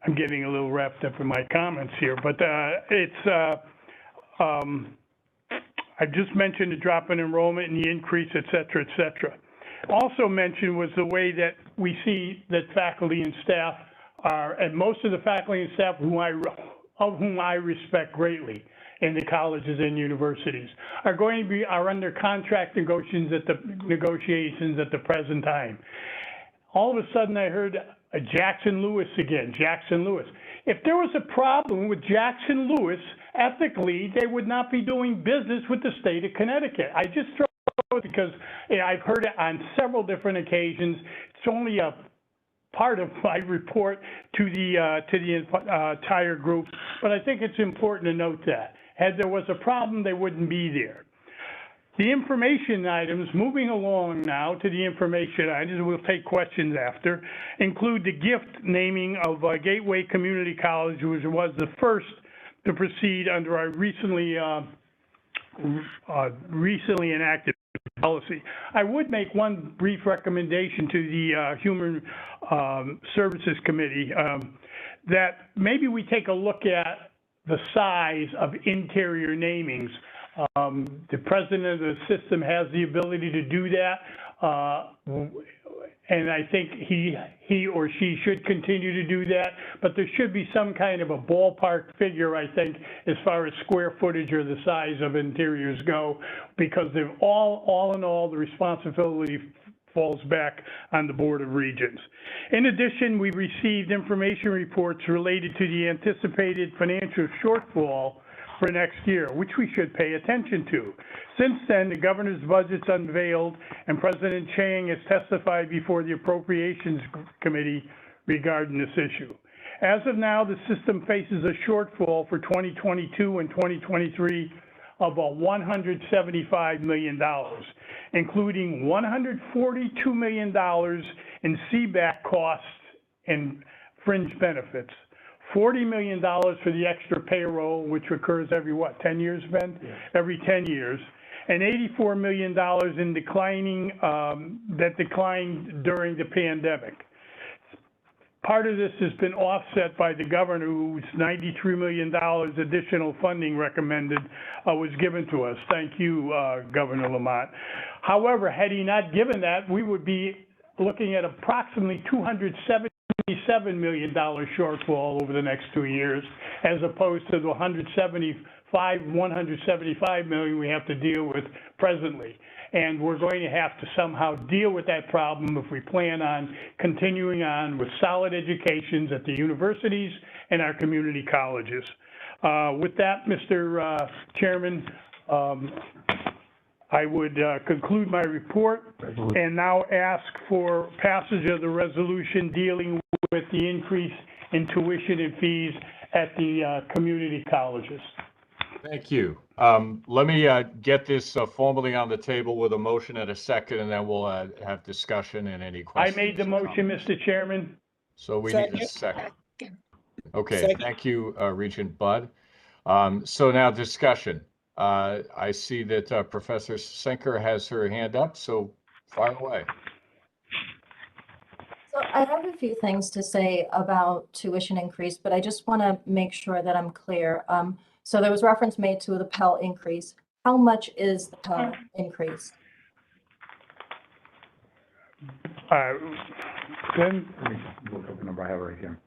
I'm getting a little wrapped up in my comments here, but I just mentioned the drop in enrollment and the increase, et cetera, et cetera. Also mentioned was the way that we see that faculty and staff are, and most of the faculty and staff of whom I respect greatly in the colleges and universities, are under contract negotiations at the present time. All of a sudden I heard Jackson Lewis again, Jackson Lewis. If there was a problem with Jackson Lewis, ethically, they would not be doing business with the state of Connecticut. I just throw it because I've heard it on several different occasions. It's only a part of my report to the entire group, but I think it's important to note that. Had there was a problem, they wouldn't be there. The information items, moving along now to the information items, we'll take questions after, include the gift naming of Gateway Community College, which was the first to proceed under our recently enacted policy. I would make one brief recommendation to the Human Services Committee that maybe we take a look at the size of interior namings. The president of the system has the ability to do that, and I think he or she should continue to do that, but there should be some kind of a ballpark figure, I think, as far as square footage or the size of interiors go, because they're all in all, the responsibility falls back on the Board of Regents. In addition, we received information reports related to the anticipated financial shortfall for next year, which we should pay attention to. Since then, the governor's budget's unveiled, and President Chang has testified before the Appropriations Committee regarding this issue. As of now, the system faces a shortfall for 2022 and 2023 of $175 million, including $142 million in CBAC costs and fringe benefits, $40 million for the extra payroll, which occurs every, 10 years, Ben? Yeah. Every 10 years, and $84 million in declining, that declined during the pandemic. part of this has been offset by the governor, whose $93 million additional funding recommended was given to us. Thank you, Governor Lamont. However, had he not given that, we would be looking at approximately $277 million shortfall over the next 2 years, as opposed to the 175 million we have to deal with presently. And we're going to have to somehow deal with that problem if we plan on continuing on with solid educations at the universities and our community colleges. With that, Mr. Chairman, I would conclude my report and now ask for passage of the resolution dealing with the increase in tuition and fees at the community colleges. Thank you. Let me get this formally on the table with a motion and a second, and then we'll have discussion and any questions. I made the motion, Mr. Chairman. So we need a second. Okay, thank you, Regent Budd. So now discussion. I see that Professor Senker has her hand up, so fire away. So I have a few things to say about tuition increase, but I just want to make sure that I'm clear. So there was reference made to the Pell increase. How much is the Pell increase? Then Let me look up the number I have right here.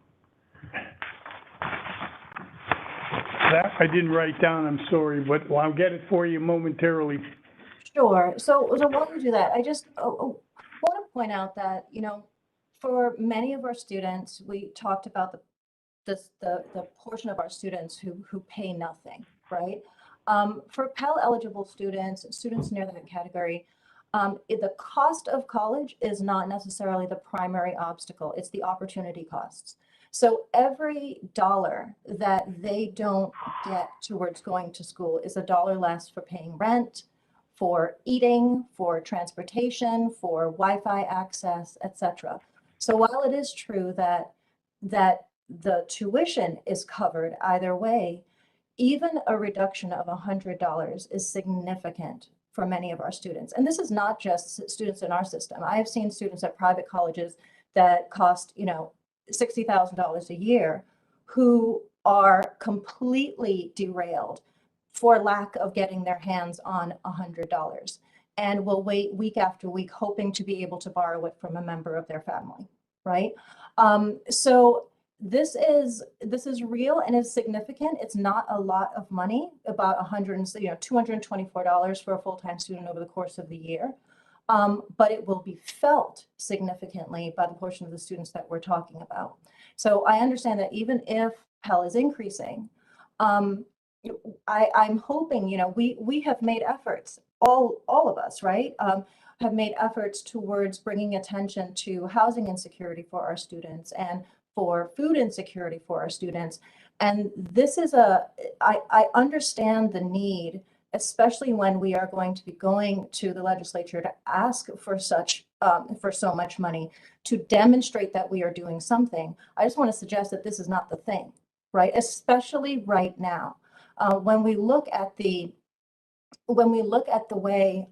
that I didn't write down, I'm sorry, but I'll get it for you momentarily. Sure. So while you do that, I just want to point out that, you know, for many of our students, we talked about the portion of our students who pay nothing, right? For Pell eligible students near that category, the cost of college is not necessarily the primary obstacle. It's the opportunity costs. So every dollar that they don't get towards going to school is a dollar less for paying rent, for eating, for transportation, for Wi-Fi access, etc. So while it is true that the tuition is covered either way, even a reduction of $100 is significant for many of our students. And this is not just students in our system. I have seen students at private colleges that cost, you know, $60,000 a year who are completely derailed for lack of getting their hands on $100 and will wait week after week hoping to be able to borrow it from a member of their family, right? So this is real and is significant. It's not a lot of money, about $224 for a full-time student over the course of the year. But it will be felt significantly by the portion of the students that we're talking about. So I understand that even if Pell is increasing, I'm hoping, you know, we have made efforts, all of us, right, have made efforts towards bringing attention to housing insecurity for our students and for food insecurity for our students. And this is I understand the need, especially when we are going to be going to the legislature to ask for for so much money to demonstrate that we are doing something. I just want to suggest that this is not the thing, right? Especially right now, when we look at the way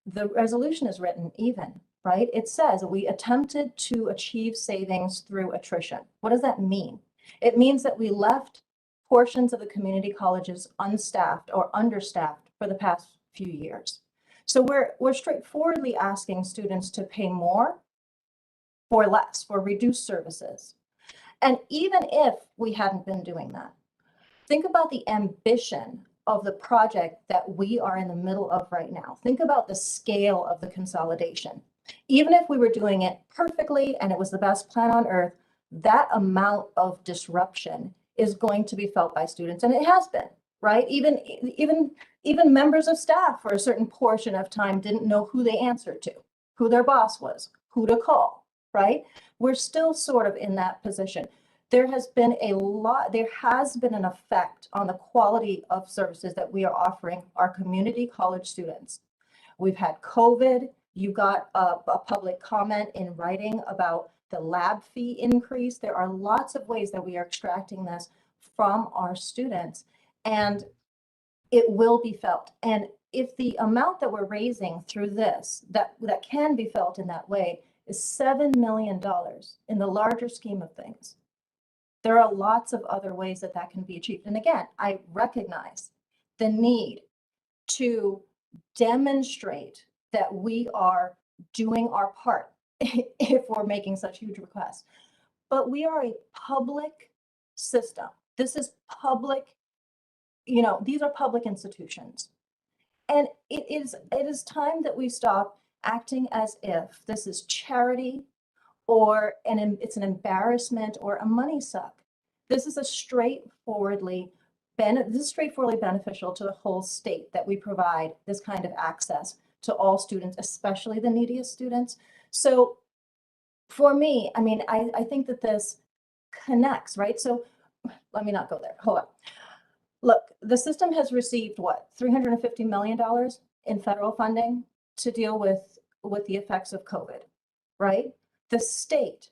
the resolution is written, even, right? It says we attempted to achieve savings through attrition. What does that mean? It means that we left portions of the community colleges unstaffed or understaffed for the past few years. So we're straightforwardly asking students to pay more for less, for reduced services. And even if we hadn't been doing that, think about the ambition of the project that we are in the middle of right now. Think about the scale of the consolidation. Even if we were doing it perfectly and it was the best plan on earth, that amount of disruption is going to be felt by students, and it has been, right? Even members of staff for a certain portion of time didn't know who they answered to, who their boss was, who to call, right? We're still sort of in that position. There has been an effect on the quality of services that we are offering our community college students. We've had COVID. You got a public comment in writing about the lab fee increase. There are lots of ways that we are extracting this from our students, and it will be felt. And if the amount that we're raising through this, that can be felt in that way, is $7 million in the larger scheme of things. There are lots of other ways that that can be achieved. And again, I recognize the need to demonstrate that we are doing our part if we're making such huge requests. But we are a public system. This is public, these are public institutions. And it is time that we stop acting as if this is charity or it's an embarrassment or a money suck. This is straightforwardly beneficial to the whole state that we provide this kind of access to all students, especially the neediest students. So for me, I think that this connects, right? So let me not go there. Hold on. Look, the system has received what, $350 million in federal funding to deal with the effects of COVID, right? The state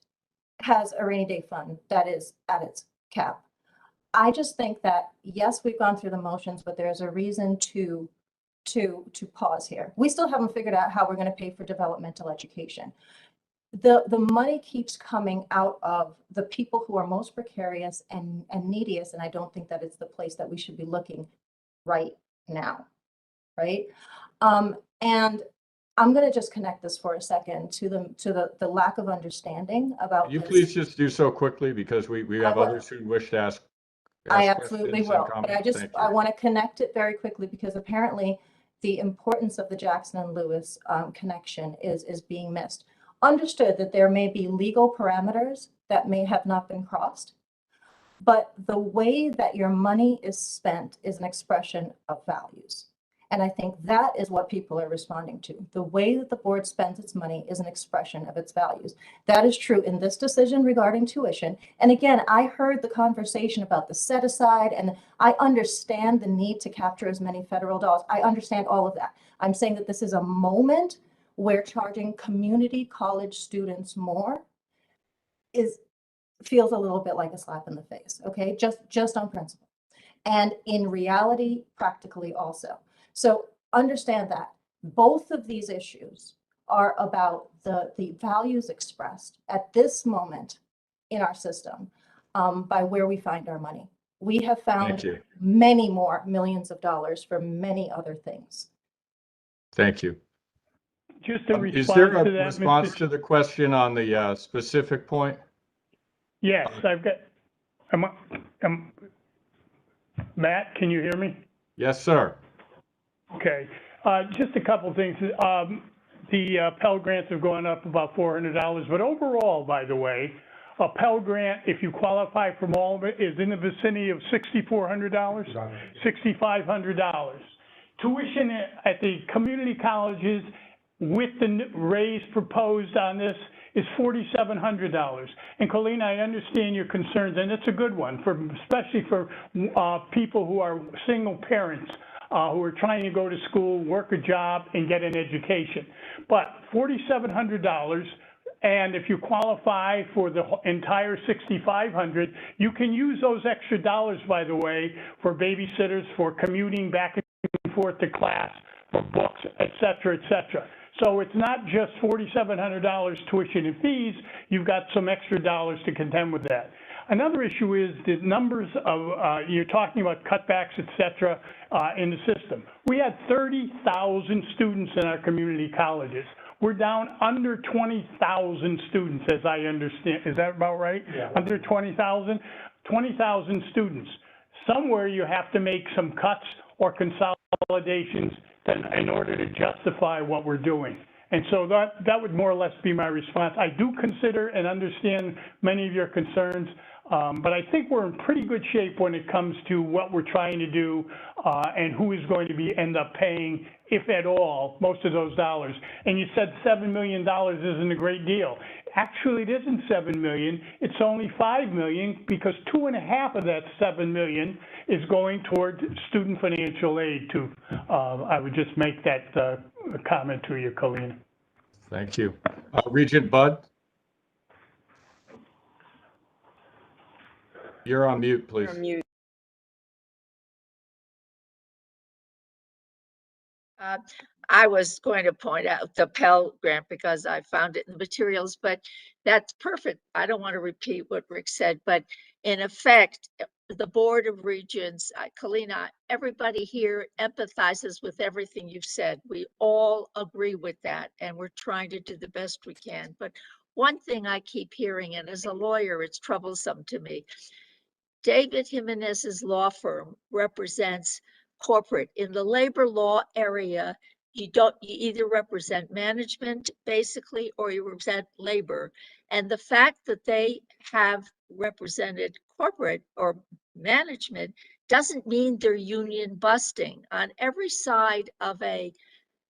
has a rainy day fund that is at its cap. I just think that, yes, we've gone through the motions, but there's a reason to pause here. We still haven't figured out how we're going to pay for developmental education. The money keeps coming out of the people who are most precarious and neediest, and I don't think that it's the place that we should be looking right now, right? And I'm going to just connect this for a second to the lack of understanding about Can you this. please just do so quickly because we have others who wish to ask I absolutely questions and will, but comments. Thank you. I want to connect it very quickly because apparently the importance of the Jackson and Lewis connection is being missed. Understood that there may be legal parameters that may have not been crossed, but the way that your money is spent is an expression of values. And I think that is what people are responding to. The way that the board spends its money is an expression of its values. That is true in this decision regarding tuition. And again, I heard the conversation about the set aside, and I understand the need to capture as many federal dollars. I understand all of that. I'm saying that this is a moment where charging community college students more feels a little bit like a slap in the face, okay? Just on principle. And in reality, practically also. So understand that both of these issues are about the values expressed at this moment in our system by where we find our money. We have found many more millions of dollars for many other things. Thank you. Just a response Is there to a that, response to the question on the specific point? Yes, I've got, Matt, can you hear me? Yes, sir. Okay, just a couple things. The Pell Grants have gone up about $400, but overall, by the way, a Pell Grant, if you qualify from all of it, is in the vicinity of $6,400, $6,500. Tuition at the community colleges with the raise proposed on this is $4,700. And Colleen, I understand your concerns, and it's a good one, especially for people who are single parents who are trying to go to school, work a job, and get an education. But $4,700, and if you qualify for the entire $6,500, you can use those extra dollars, by the way, for babysitters, for commuting back and forth to class, for books, et cetera, et cetera. So it's not just $4,700 tuition and fees, you've got some extra dollars to contend with that. Another issue is the numbers of, you're talking about cutbacks, et cetera, in the system. We had 30,000 students in our community colleges. We're down under 20,000 students, as I understand. Is that about right? Yeah. Under 20,000? 20,000 students. Somewhere you have to make some cuts or consolidations in order to justify what we're doing. And so that would more or less be my response. I do consider and understand many of your concerns, but I think we're in pretty good shape when it comes to what we're trying to do and who is going to end up paying, if at all, most of those dollars. And you said $7 million isn't a great deal. Actually, it isn't $7 million. It's only $5 million because 2.5 of that $7 million is going toward student financial aid. I would just make that comment to you, Colleen. Thank you. Regent Budd? You're on mute, please. You're on mute. I was going to point out the Pell Grant because I found it in the materials, but that's perfect. I don't want to repeat what Rick said, but in effect, the Board of Regents, Kalina, everybody here empathizes with everything you've said. We all agree with that, and we're trying to do the best we can. But one thing I keep hearing, and as a lawyer, it's troublesome to me. David Jimenez's law firm represents corporate. In the labor law area, you either represent management basically, or you represent labor. And the fact that they have represented corporate or management doesn't mean they're union busting. On every side of a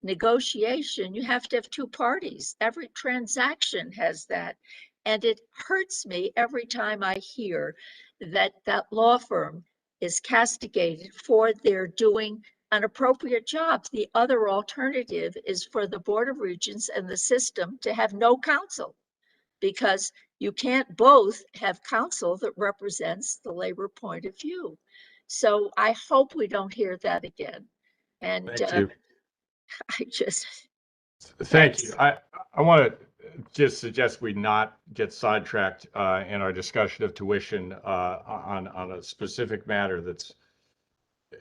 negotiation, you have to have two parties. Every transaction has that. And it hurts me every time I hear that that law firm is castigated for their doing an appropriate job. The other alternative is for the Board of Regents and the system to have no counsel, because you can't both have counsel that represents the labor point of view. So I hope we don't hear that again. And Thank you. I just, Thank you. I want to just suggest we not get sidetracked in our discussion of tuition on a specific matter that's,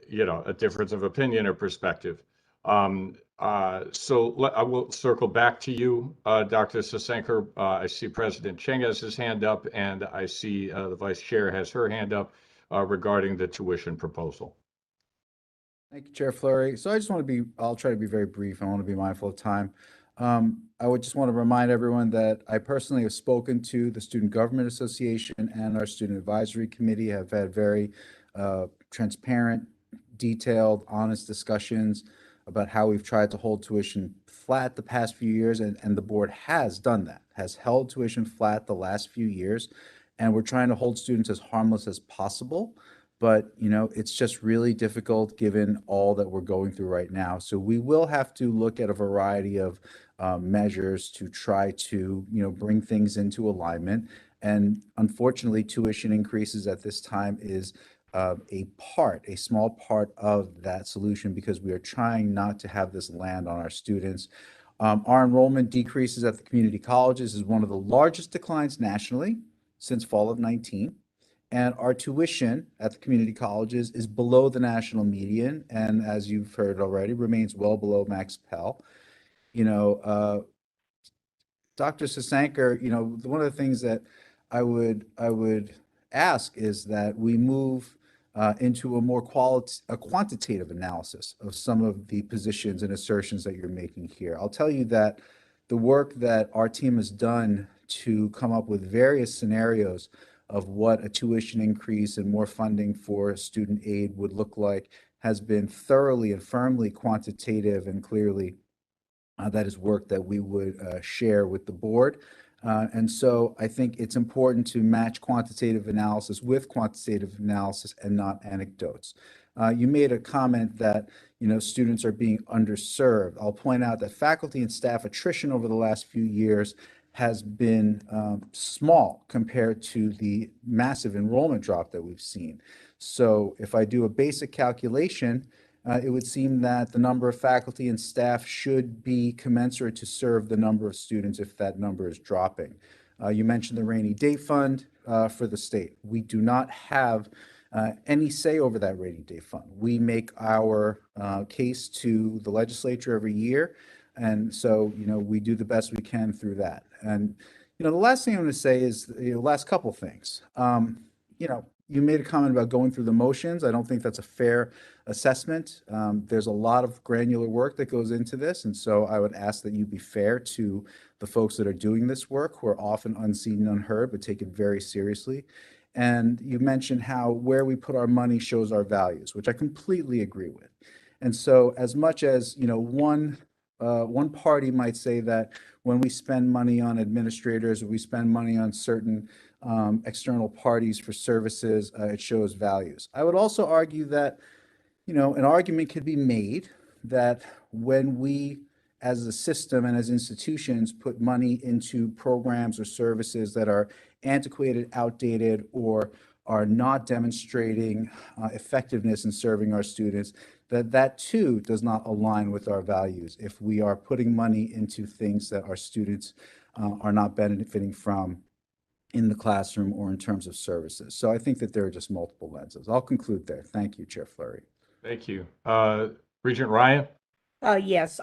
you know, a difference of opinion or perspective. So I will circle back to you, Dr. Sasenker. I see President Cheng has his hand up, and I see the Vice Chair has her hand up regarding the tuition proposal. Thank you, Chair Fleury. So I just want to I'll try to be very brief. I want to be mindful of time. I would just want to remind everyone that I personally have spoken to the Student Government Association and our Student Advisory Committee, have had very transparent, detailed, honest discussions about how we've tried to hold tuition flat the past few years, and the board has done that, has held tuition flat the last few years, and we're trying to hold students as harmless as possible. But, you know, it's just really difficult given all that we're going through right now. So we will have to look at a variety of measures to try to, you know, bring things into alignment. And unfortunately, tuition increases at this time is a small part of that solution, because we are trying not to have this land on our students. Our enrollment decreases at the community colleges is one of the largest declines nationally since fall of 19. And our tuition at the community colleges is below the national median, and as you've heard already, remains well below max Pell. You know, Dr. Sasenker, you know, one of the things that I would ask is that we move into a more quantitative analysis of some of the positions and assertions that you're making here. I'll tell you that the work that our team has done to come up with various scenarios of what a tuition increase and more funding for student aid would look like has been thoroughly and firmly quantitative, and clearly that is work that we would share with the board. And so I think it's important to match quantitative analysis with quantitative analysis and not anecdotes. You made a comment that, you know, students are being underserved. I'll point out that faculty and staff attrition over the last few years has been small compared to the massive enrollment drop that we've seen. So if I do a basic calculation, it would seem that the number of faculty and staff should be commensurate to serve the number of students if that number is dropping. You mentioned the rainy day fund for the state. We do not have any say over that rainy day fund. We make our case to the legislature every year. And so, you know, we do the best we can through that. And, you know, the last thing I'm going to say is, you know, last couple things. You know, you made a comment about going through the motions. I don't think that's a fair assessment. There's a lot of granular work that goes into this. And so I would ask that you be fair to the folks that are doing this work, who are often unseen and unheard, but take it very seriously. And you mentioned how where we put our money shows our values, which I completely agree with. And so as much as, you know, one party might say that when we spend money on administrators, or we spend money on certain external parties for services, it shows values. I would also argue that, you know, an argument could be made that when we, as a system and as institutions, put money into programs or services that are antiquated, outdated, or are not demonstrating effectiveness in serving our students, that too does not align with our values. If we are putting money into things that our students are not benefiting from in the classroom or in terms of services. So I think that there are just multiple lenses. I'll conclude there. Thank you, Chair Fleury. Thank you. Regent Ryan? Yes,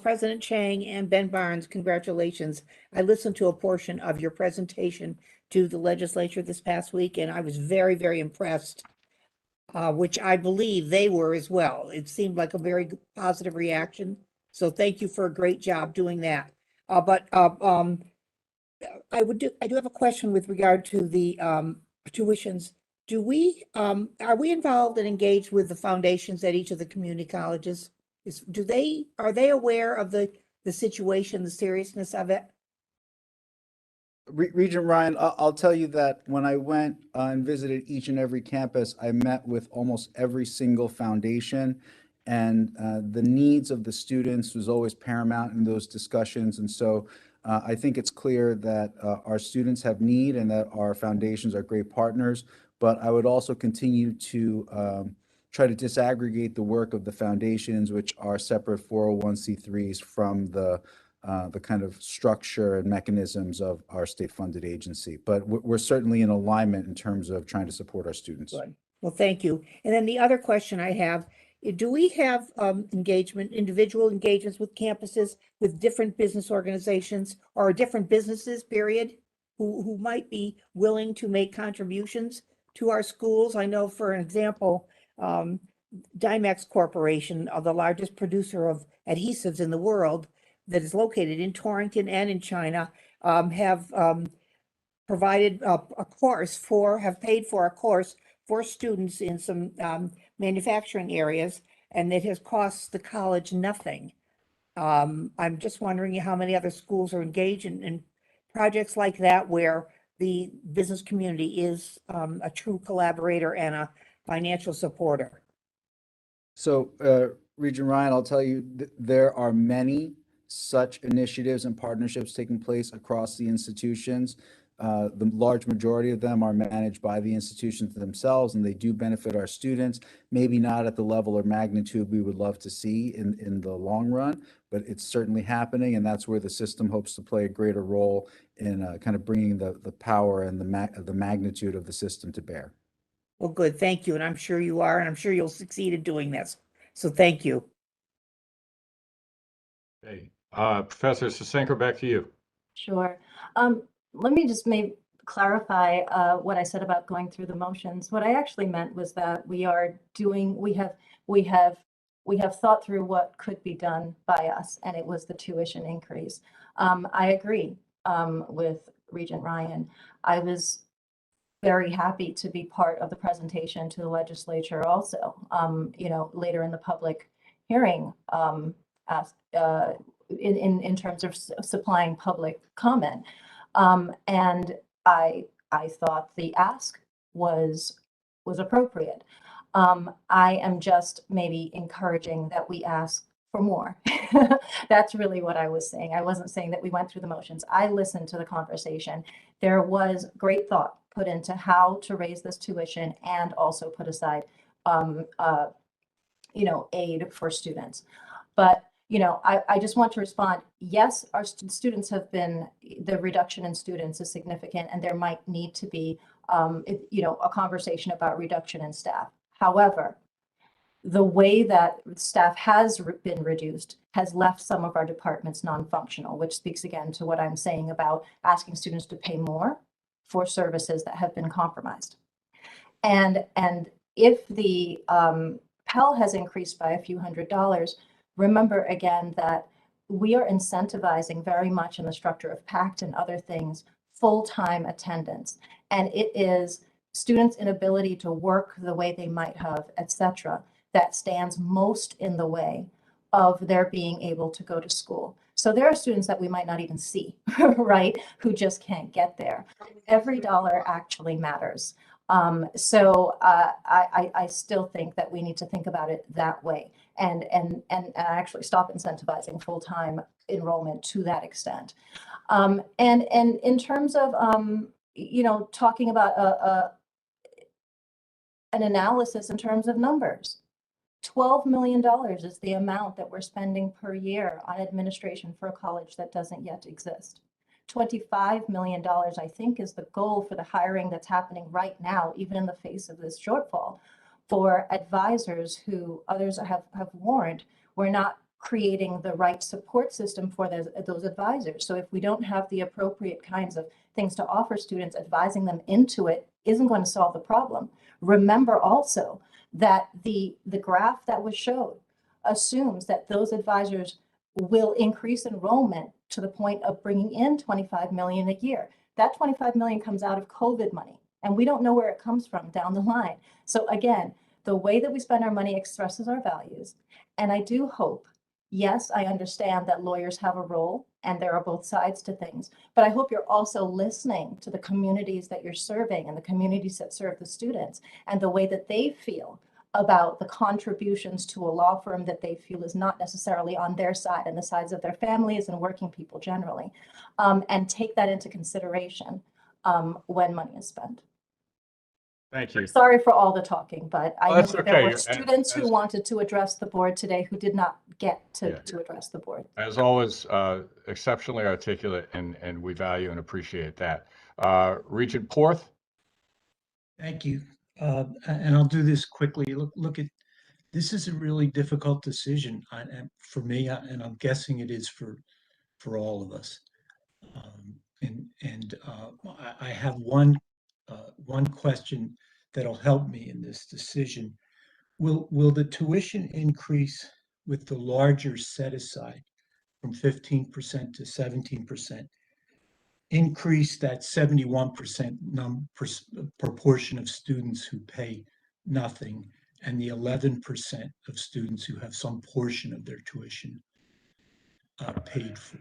President Chang and Ben Barnes, congratulations. I listened to a portion of your presentation to the legislature this past week, and I was very, very impressed, which I believe they were as well. It seemed like a very positive reaction. So thank you for a great job doing that. I do have a question with regard to the tuitions. Are we involved and engaged with the foundations at each of the community colleges? Are they aware of the situation, the seriousness of it? Regent Ryan, I'll tell you that when I went and visited each and every campus, I met with almost every single foundation, and the needs of the students was always paramount in those discussions. And so I think it's clear that our students have need and that our foundations are great partners, but I would also continue to try to disaggregate the work of the foundations, which are separate 401c3s, from the kind of structure and mechanisms of our state-funded agency. But we're certainly in alignment in terms of trying to support our students. Good. Well, thank you. And then the other question I have, do we have individual engagements with campuses, with different business organizations or different businesses, period, who might be willing to make contributions to our schools? I know, for an example, Dymex Corporation, the largest producer of adhesives in the world, that is located in Torrington and in China, have provided have paid for a course for students in some manufacturing areas, and it has cost the college nothing. I'm just wondering how many other schools are engaged in projects like that, where the business community is a true collaborator and a financial supporter. So, Regent Ryan, I'll tell you, there are many such initiatives and partnerships taking place across the institutions. The large majority of them are managed by the institutions themselves, and they do benefit our students, maybe not at the level or magnitude we would love to see in the long run, but it's certainly happening, and that's where the system hopes to play a greater role in kind of bringing the power and the magnitude of the system to bear. Well, good, thank you, and I'm sure you are, and I'm sure you'll succeed in doing this. So thank you. Okay. Professor Sasenko, back to you. Sure. Let me just maybe clarify what I said about going through the motions. What I actually meant was that we have thought through what could be done by us, and it was the tuition increase. I agree with Regent Ryan. I was very happy to be part of the presentation to the legislature also, later in the public hearing, in terms of supplying public comment. And I thought the ask was appropriate. I am just maybe encouraging that we ask for more. That's really what I was saying. I wasn't saying that we went through the motions. I listened to the conversation. There was great thought put into how to raise this tuition and also put aside, aid for students. But I just want to respond. Yes, our students have been, the reduction in students is significant, and there might need to be, a conversation about reduction in staff. However, the way that staff has been reduced has left some of our departments non-functional, which speaks again to what I'm saying about asking students to pay more for services that have been compromised. And if the Pell has increased by a few $100s, remember again that we are incentivizing very much in the structure of PACT and other things, full-time attendance. And it is students' inability to work the way they might have, etc., that stands most in the way of their being able to go to school. So there are students that we might not even see, right, who just can't get there. Every dollar actually matters. So I still think that we need to think about it that way and actually stop incentivizing full-time enrollment to that extent. And in terms of, talking about an analysis in terms of numbers. $12 million is the amount that we're spending per year on administration for a college that doesn't yet exist. $25 million, I think, is the goal for the hiring that's happening right now, even in the face of this shortfall, for advisors who others have warned we're not creating the right support system for those advisors. So if we don't have the appropriate kinds of things to offer students, advising them into it isn't going to solve the problem. Remember also that the graph that was showed assumes that those advisors will increase enrollment to the point of bringing in 25 million a year. That 25 million comes out of COVID money, and we don't know where it comes from down the line. So again, the way that we spend our money expresses our values. And I do hope, yes, I understand that lawyers have a role and there are both sides to things, but I hope you're also listening to the communities that you're serving and the communities that serve the students and the way that they feel about the contributions to a law firm that they feel is not necessarily on their side and the sides of their families and working people generally, and take that into consideration when money is spent. Thank you. Sorry for all the talking, but I know that's that there okay. were students who wanted to address the board today who did not get to address the board. As always, exceptionally articulate, and we value and appreciate that. Regent Porth? Thank you. And I'll do this quickly. Look at, this is a really difficult decision for me, and I'm guessing it is for all of us. I have one question that'll help me in this decision. Will the tuition increase with the larger set aside from 15% to 17% increase that 71% proportion of students who pay nothing and the 11% of students who have some portion of their tuition paid for?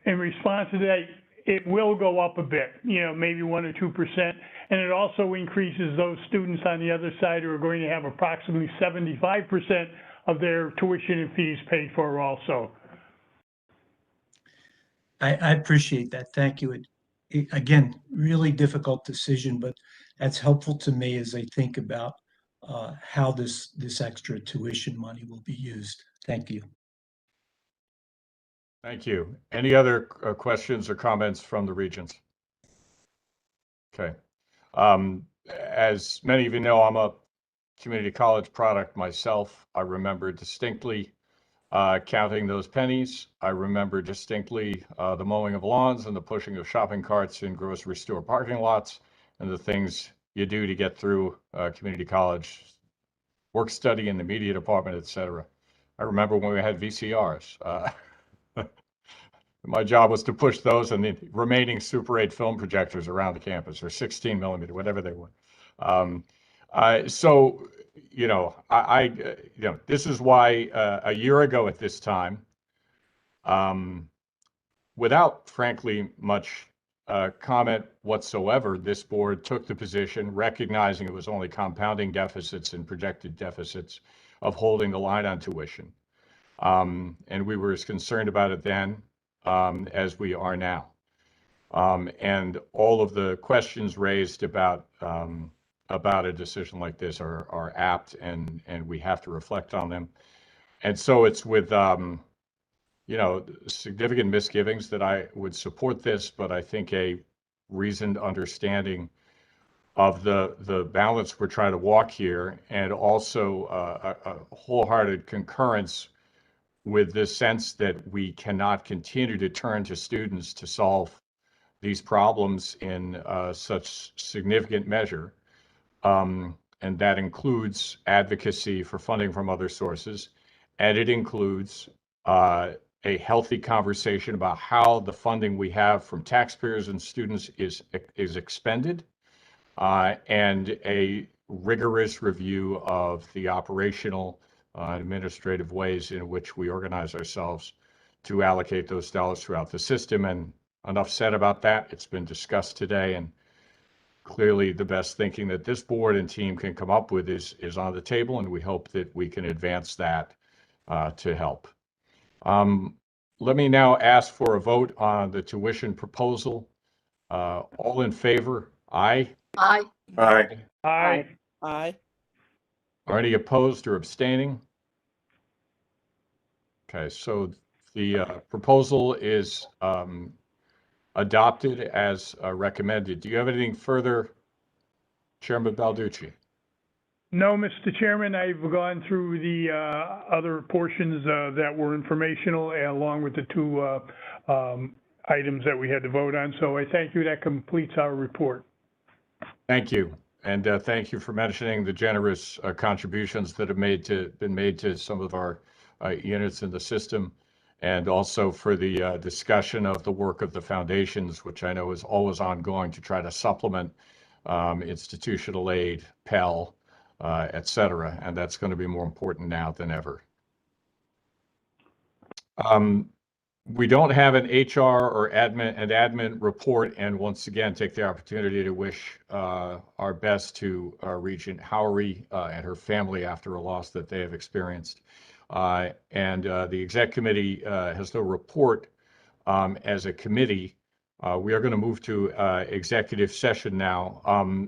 In response to that, it will go up a bit, maybe 1 or 2%. And it also increases those students on the other side who are going to have approximately 75% of their tuition and fees paid for also. I appreciate that. Thank you. Again, really difficult decision, but that's helpful to me as I think about how this extra tuition money will be used. Thank you. Thank you. Any other questions or comments from the regents? Okay. As many of you know, I'm a community college product myself. I remember distinctly counting those pennies. I remember distinctly the mowing of lawns and the pushing of shopping carts in grocery store parking lots and the things you do to get through community college, work study in the media department, etc. I remember when we had VCRs. My job was to push those and the remaining Super 8 film projectors around the campus, or 16 millimeter, whatever they were. So, this is why a year ago at this time, without frankly much comment whatsoever, this board took the position, recognizing it was only compounding deficits and projected deficits, of holding the line on tuition. And we were as concerned about it then as we are now. And all of the questions raised about a decision like this are apt, and we have to reflect on them. And so it's with significant misgivings that I would support this, but I think a reasoned understanding of the balance we're trying to walk here, and also a wholehearted concurrence with this sense that we cannot continue to turn to students to solve these problems in such significant measure. And that includes advocacy for funding from other sources. And it includes a healthy conversation about how the funding we have from taxpayers and students is expended, and a rigorous review of the operational administrative ways in which we organize ourselves to allocate those dollars throughout the system. And enough said about that. It's been discussed today, and clearly the best thinking that this board and team can come up with is on the table, and we hope that we can advance that to help. Let me now ask for a vote on the tuition proposal. All in favor? Aye. Aye. Aye. Aye. Aye. Are any opposed or abstaining? Okay, so the proposal is adopted as recommended. Do you have anything further, Chairman Balducci? No, Mr. Chairman, I've gone through the other portions that were informational along with the two items that we had to vote on. So I thank you. That completes our report. Thank you. And thank you for mentioning the generous contributions that have been made to some of our units in the system, and also for the discussion of the work of the foundations, which I know is always ongoing to try to supplement institutional aid, Pell, et cetera. And that's going to be more important now than ever. We don't have an HR or admin report, and once again, take the opportunity to wish our best to Regent Howery and her family after a loss that they have experienced. And the exec committee has no report as a committee. We are going to move to executive session now.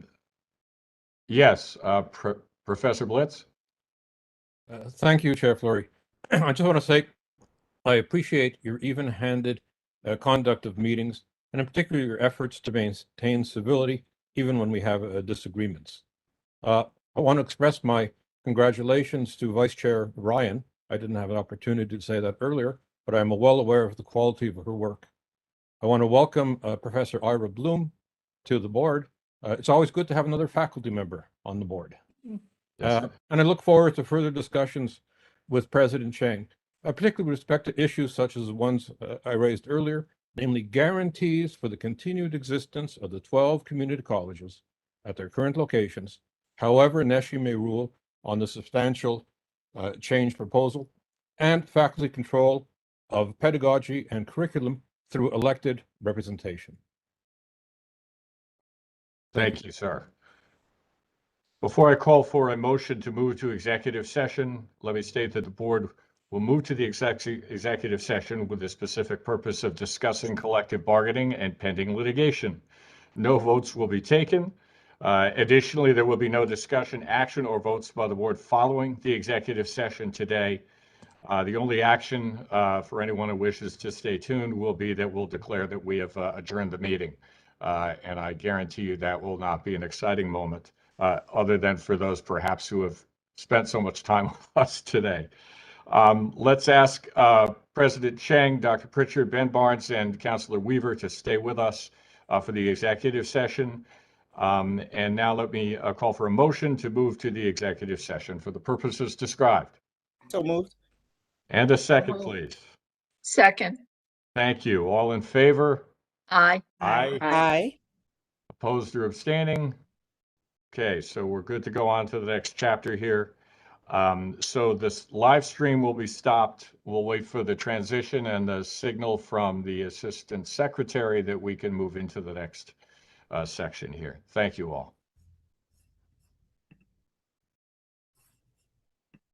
Yes, Professor Blitz? Thank you, Chair Fleury. I just want to say I appreciate your even-handed conduct of meetings, and in particular your efforts to maintain civility even when we have disagreements. I want to express my congratulations to Vice Chair Ryan. I didn't have an opportunity to say that earlier, but I'm well aware of the quality of her work. I want to welcome Professor Ira Bloom to the board. It's always good to have another faculty member on the board. Yes, and I look forward to further discussions with President Chang, particularly with respect to issues such as the ones I raised earlier, namely guarantees for the continued existence of the 12 community colleges at their current locations, however NESHE may rule on the substantial change proposal, and faculty control of pedagogy and curriculum through elected representation. Thank you, sir. Before I call for a motion to move to executive session, let me state that the board will move to the executive session with the specific purpose of discussing collective bargaining and pending litigation. No votes will be taken. Additionally, there will be no discussion, action, or votes by the board following the executive session today. The only action for anyone who wishes to stay tuned will be that we'll declare that we have adjourned the meeting. And I guarantee you that will not be an exciting moment, other than for those perhaps who have spent so much time with us today. Let's ask President Chang, Dr. Pritchard, Ben Barnes, and Councilor Weaver to stay with us for the executive session. And now let me call for a motion to move to the executive session for the purposes described. So moved. And a second, please. Second. Thank you. All in favor? Aye. Aye. Aye. Opposed or abstaining? Okay, so we're good to go on to the next chapter here. So this live stream will be stopped. We'll wait for the transition and the signal from the Assistant Secretary that we can move into the next section here. Thank you all.